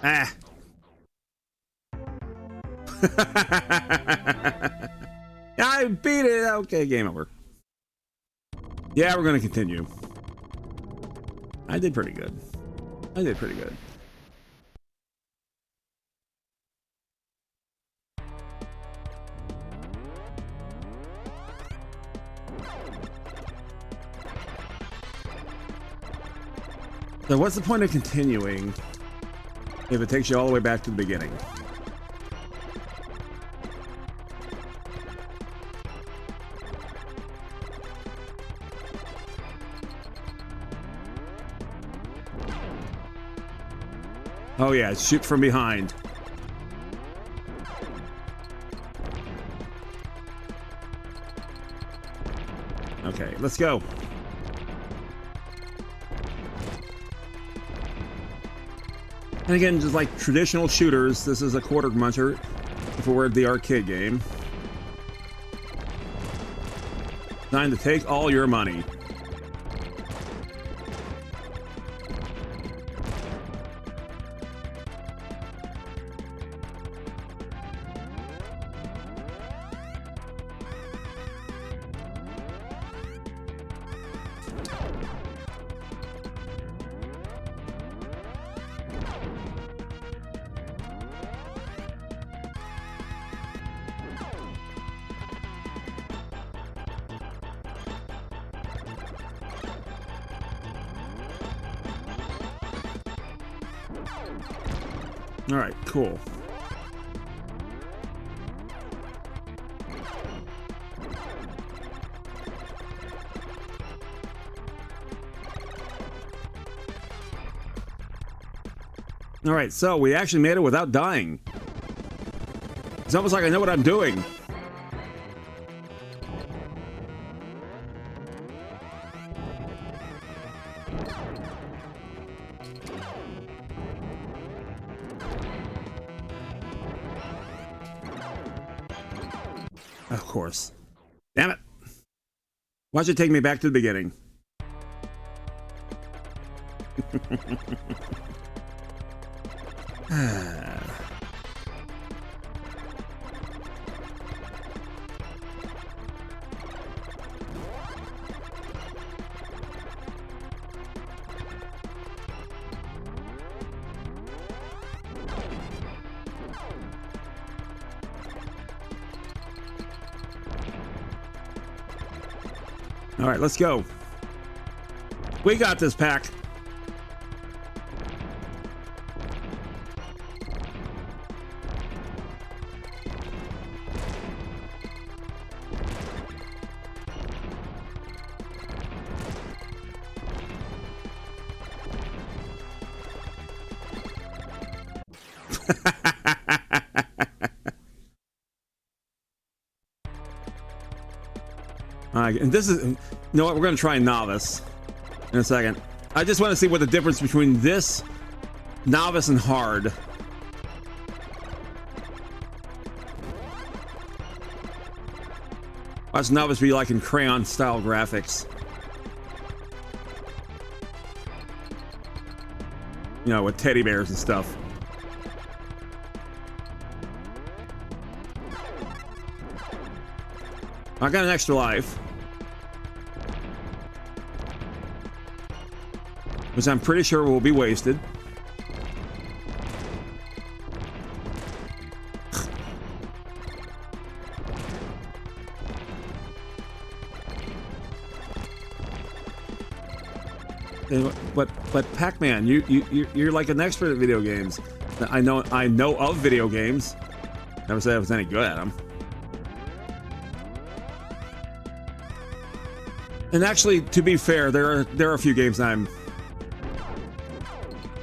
Ah. I beat it. Okay, game over. Yeah, we're gonna continue. I did pretty good. I did pretty good. So what's the point of continuing if it takes you all the way back to the beginning? Oh yeah, shoot from behind. Okay, let's go. And again, just like traditional shooters, this is a quarter muncher for the arcade game. Time to take all your money. All right, cool. All right, so we actually made it without dying. It's almost like I know what I'm doing. Of course. Damn it. Why don't you take me back to the beginning? All right, let's go. We got this, pack. And this is, you know what, we're going to try novice in a second. I just want to see what the difference between this novice and hard. Watch novice be like in crayon style graphics. You know, with teddy bears and stuff. I got an extra life, which I'm pretty sure will be wasted. But Pac-Man, you're like an expert at video games. I know of video games. Never said I was any good at them. And actually, to be fair, there are a few games I'm.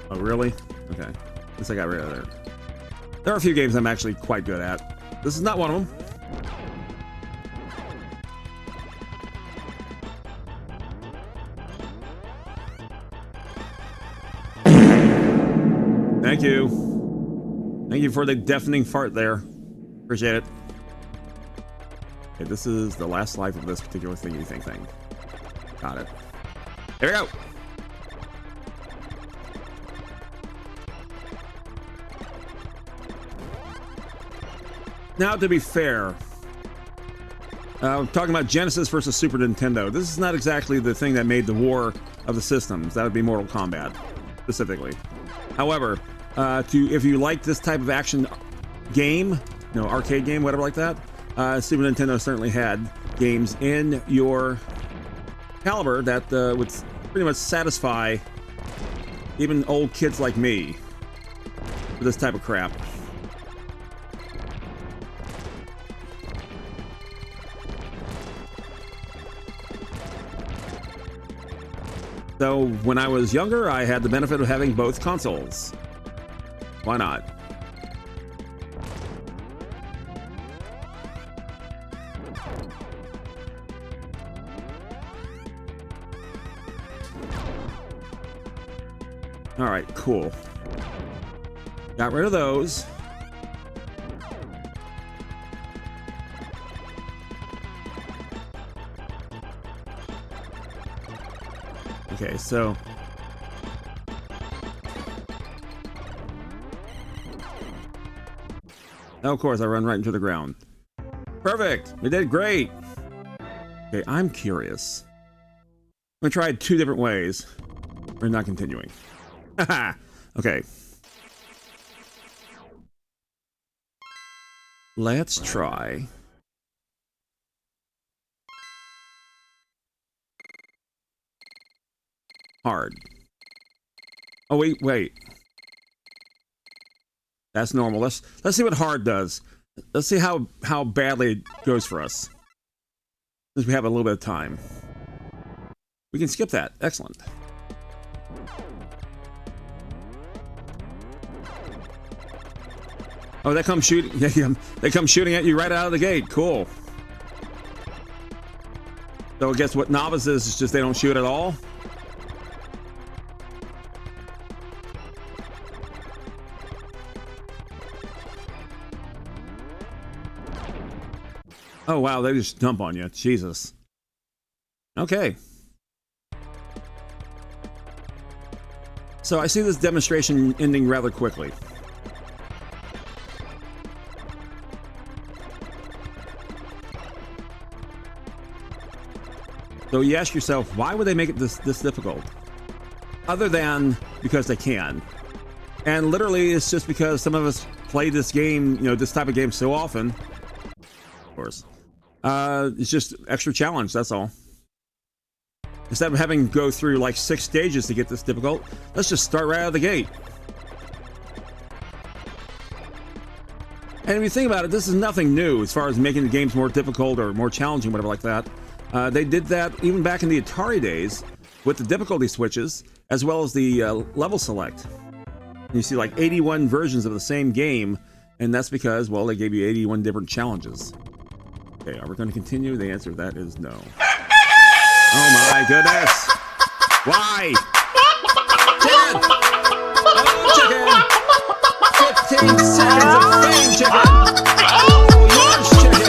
Oh really? Okay. I guess I got rid of that. There are a few games I'm actually quite good at. This is not one of them. Thank you. Thank you for the deafening fart there. Appreciate it. Okay, this is the last life of this particular thingy thing. Got it. Here we go. Now, to be fair, talking about Genesis versus Super Nintendo, this is not exactly the thing that made the war of the systems. That would be Mortal Kombat, specifically. However, if you like this type of action game, arcade game, whatever like that, Super Nintendo certainly had games in your caliber that would pretty much satisfy even old kids like me for this type of crap. So when I was younger, I had the benefit of having both consoles. Why not? All right, cool. Got rid of those. Okay, so now, of course, I run right into the ground. Perfect. We did great. Okay, I'm curious. I'm gonna try it 2 different ways. We're not continuing. Haha. Okay. Let's try. Hard. Oh wait. That's normal. Let's see what hard does. Let's see how badly it goes for us. Since we have a little bit of time. We can skip that. Excellent. Oh, they come shooting. They come shooting at you right out of the gate. Cool. So I guess what novice is just they don't shoot at all. Oh wow, they just dump on you. Jesus. Okay. So I see this demonstration ending rather quickly. So you ask yourself, why would they make it this difficult? Other than because they can. And literally it's just because some of us play this game, you know, this type of game so often. Of course. It's just extra challenge, that's all. Instead of having to go through like 6 stages to get this difficult, let's just start right out of the gate. And if you think about it, this is nothing new as far as making the games more difficult or more challenging, whatever like that. They did that even back in the Atari days with the difficulty switches, as well as the level select. And you see like 81 versions of the same game, and that's because, well, they gave you 81 different challenges. Okay, are we going to continue? The answer to that is no. Oh my goodness! Why? Chicken! Oh, chicken! 15 seconds of fame, chicken! Oh, yours, chicken!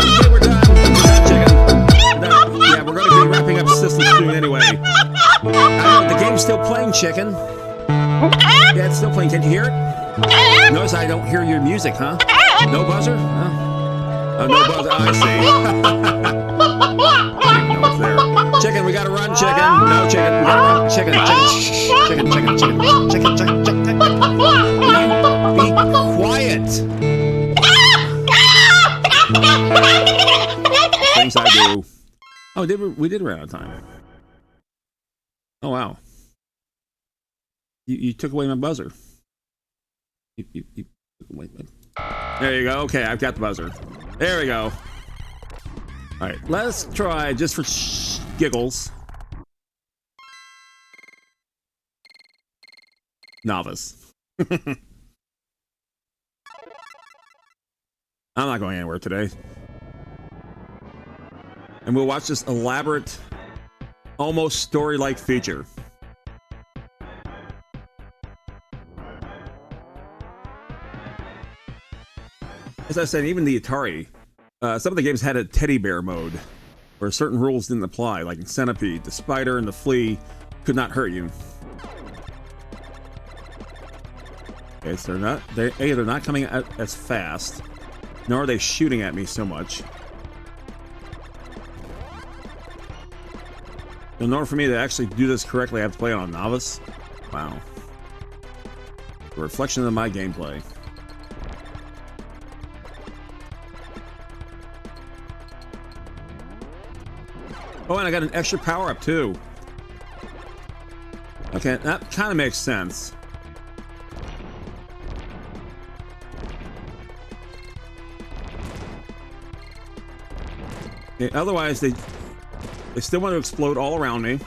Okay, we're done. Chicken. Yeah, we're going to be wrapping up systems soon anyway. The game's still playing, chicken. Yeah, it's still playing. Can you hear it? Notice I don't hear your music, huh? No buzzer? Oh, no buzzer. Oh, I see. I didn't know it's there. Chicken, we gotta run, chicken. No, chicken. We gotta run. Chicken. Be quiet. Things I do. Oh, we did run out of time. Oh, wow. You took away my buzzer. You took away my... There you go. Okay, I've got the buzzer. There we go. All right, let's try just for giggles. Novice. I'm not going anywhere today. And we'll watch this elaborate, almost story-like feature. As I said, even the Atari, some of the games had a teddy bear mode, where certain rules didn't apply, like in Centipede, the spider and the flea could not hurt you. Okay, so they're not coming out as fast, nor are they shooting at me so much. In order for me to actually do this correctly, I have to play on novice. Wow. A reflection of my gameplay. Oh, and I got an extra power-up, too. Okay, that kind of makes sense. Okay, otherwise, they still want to explode all around me.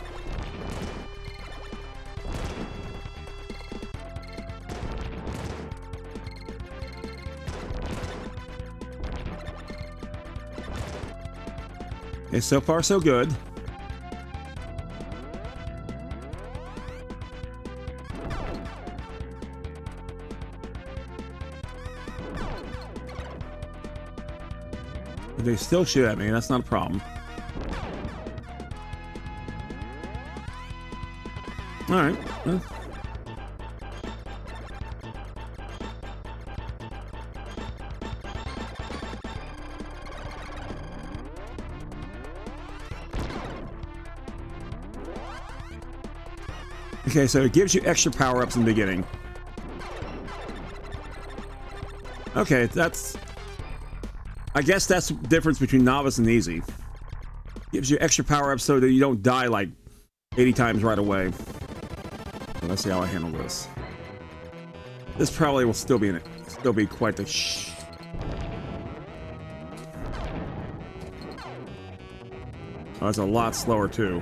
Okay, so far so good. But they still shoot at me, that's not a problem. Alright. Okay, so it gives you extra power-ups in the beginning. Okay, that's... I guess that's the difference between novice and easy. Gives you extra power-ups so that you don't die like 80 times right away. So let's see how I handle this. This probably will still be quite the Oh, it's a lot slower too.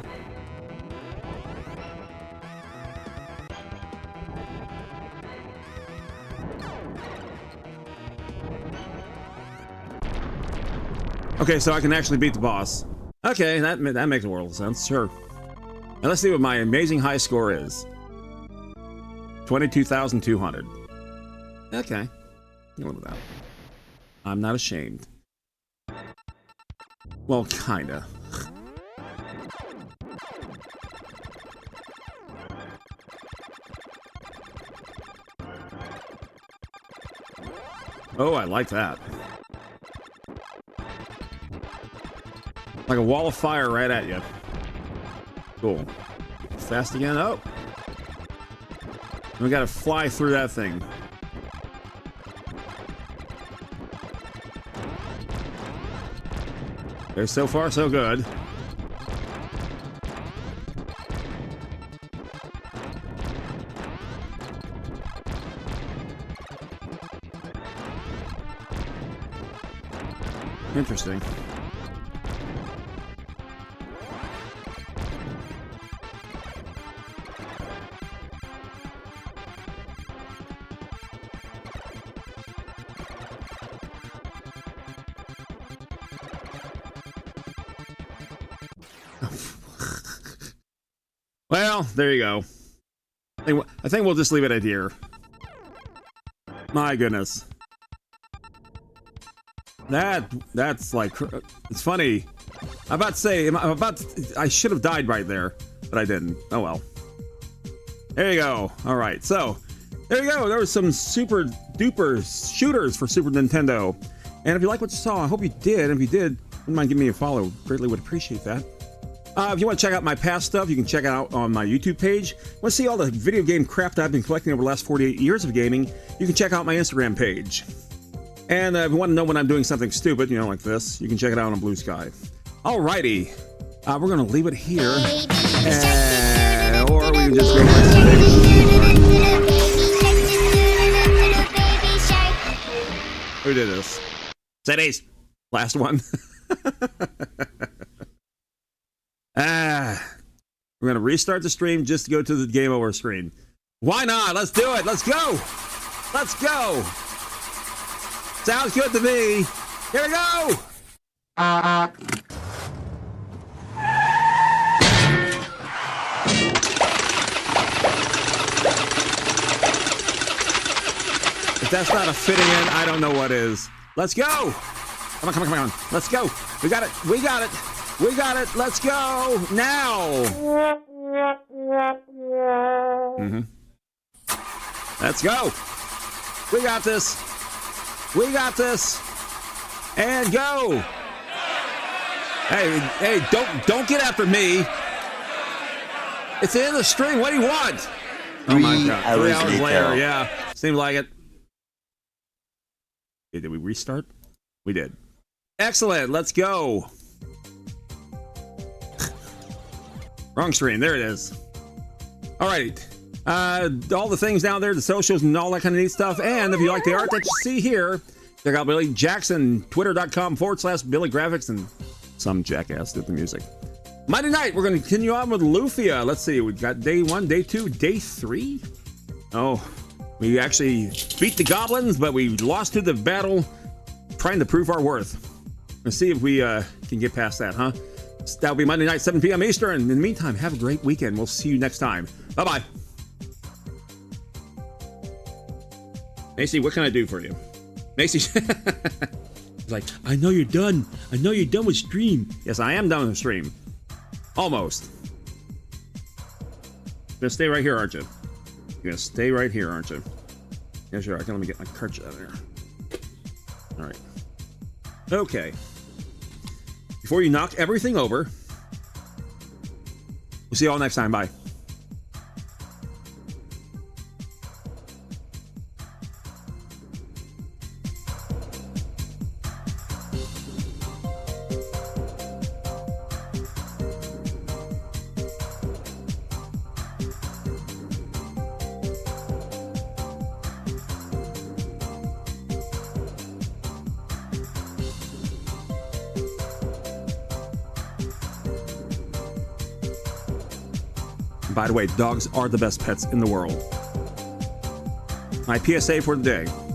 Okay, so I can actually beat the boss. Okay, that makes a world of sense, sure. Now let's see what my amazing high score is. 22,200. Okay, I can live with that. I'm not ashamed. Well, kinda. Oh, I like that. Like a wall of fire right at you. Cool. Fast again. Oh! We gotta fly through that thing. Okay, so far so good. Interesting. Well, there you go. I think we'll just leave it at here. My goodness. That's like, it's funny. I'm about to say, I should have died right there, but I didn't. Oh well. There you go. All right, so there you go. There was some super duper shooters for Super Nintendo. And if you like what you saw, I hope you did. And if you did, wouldn't mind giving me a follow. Greatly would appreciate that. If you want to check out my past stuff, you can check it out on my YouTube page. Want to see all the video game crap that I've been collecting over the last 48 years of gaming, you can check out my Instagram page. And if you want to know when I'm doing something stupid, you know, like this, you can check it out on Blue Sky. Alrighty. We're going to leave it here. Or we can just go Who did this? Ace. Last one. We're gonna restart the stream just to go to the game over screen. Why not? Let's do it. Let's go. Let's go. Sounds good to me. Here we go. If that's not a fitting in, I don't know what is. Let's go. Come on, come on, come on. Let's go. We got it. We got it. We got it. Let's go now. Let's go. We got this. We got this. And go. Hey, don't get after me. It's the end of the stream. What do you want? Oh my God. 3 hours later. Yeah. Seems like it. Okay, did we restart? We did. Excellent. Let's go. Wrong screen. There it is. All right. All the things down there, the socials and all that kind of neat stuff. And if you like the art that you see here, check out Billy Jackson, twitter.com/Billy Graphics, and Some jackass did the music. Monday night, we're going to continue on with Lufia. Let's see, we've got day 1, day 2, day 3. Oh, we actually beat the goblins, but we lost to the battle trying to prove our worth. Let's see if we can get past that, huh? That'll be Monday night, 7 p.m. Eastern. In the meantime, have a great weekend. We'll see you next time. Bye-bye. Macy, what can I do for you? Macy, like, I know you're done. I know you're done with stream. Yes, I am done with the stream. Almost. You're gonna stay right here, aren't you? You're gonna stay right here, aren't you? Yeah, sure. Let me get my cartridge out of there. All right. Okay. Before you knock everything over, we'll see you all next time. Bye. By the way, dogs are the best pets in the world. My PSA for the day.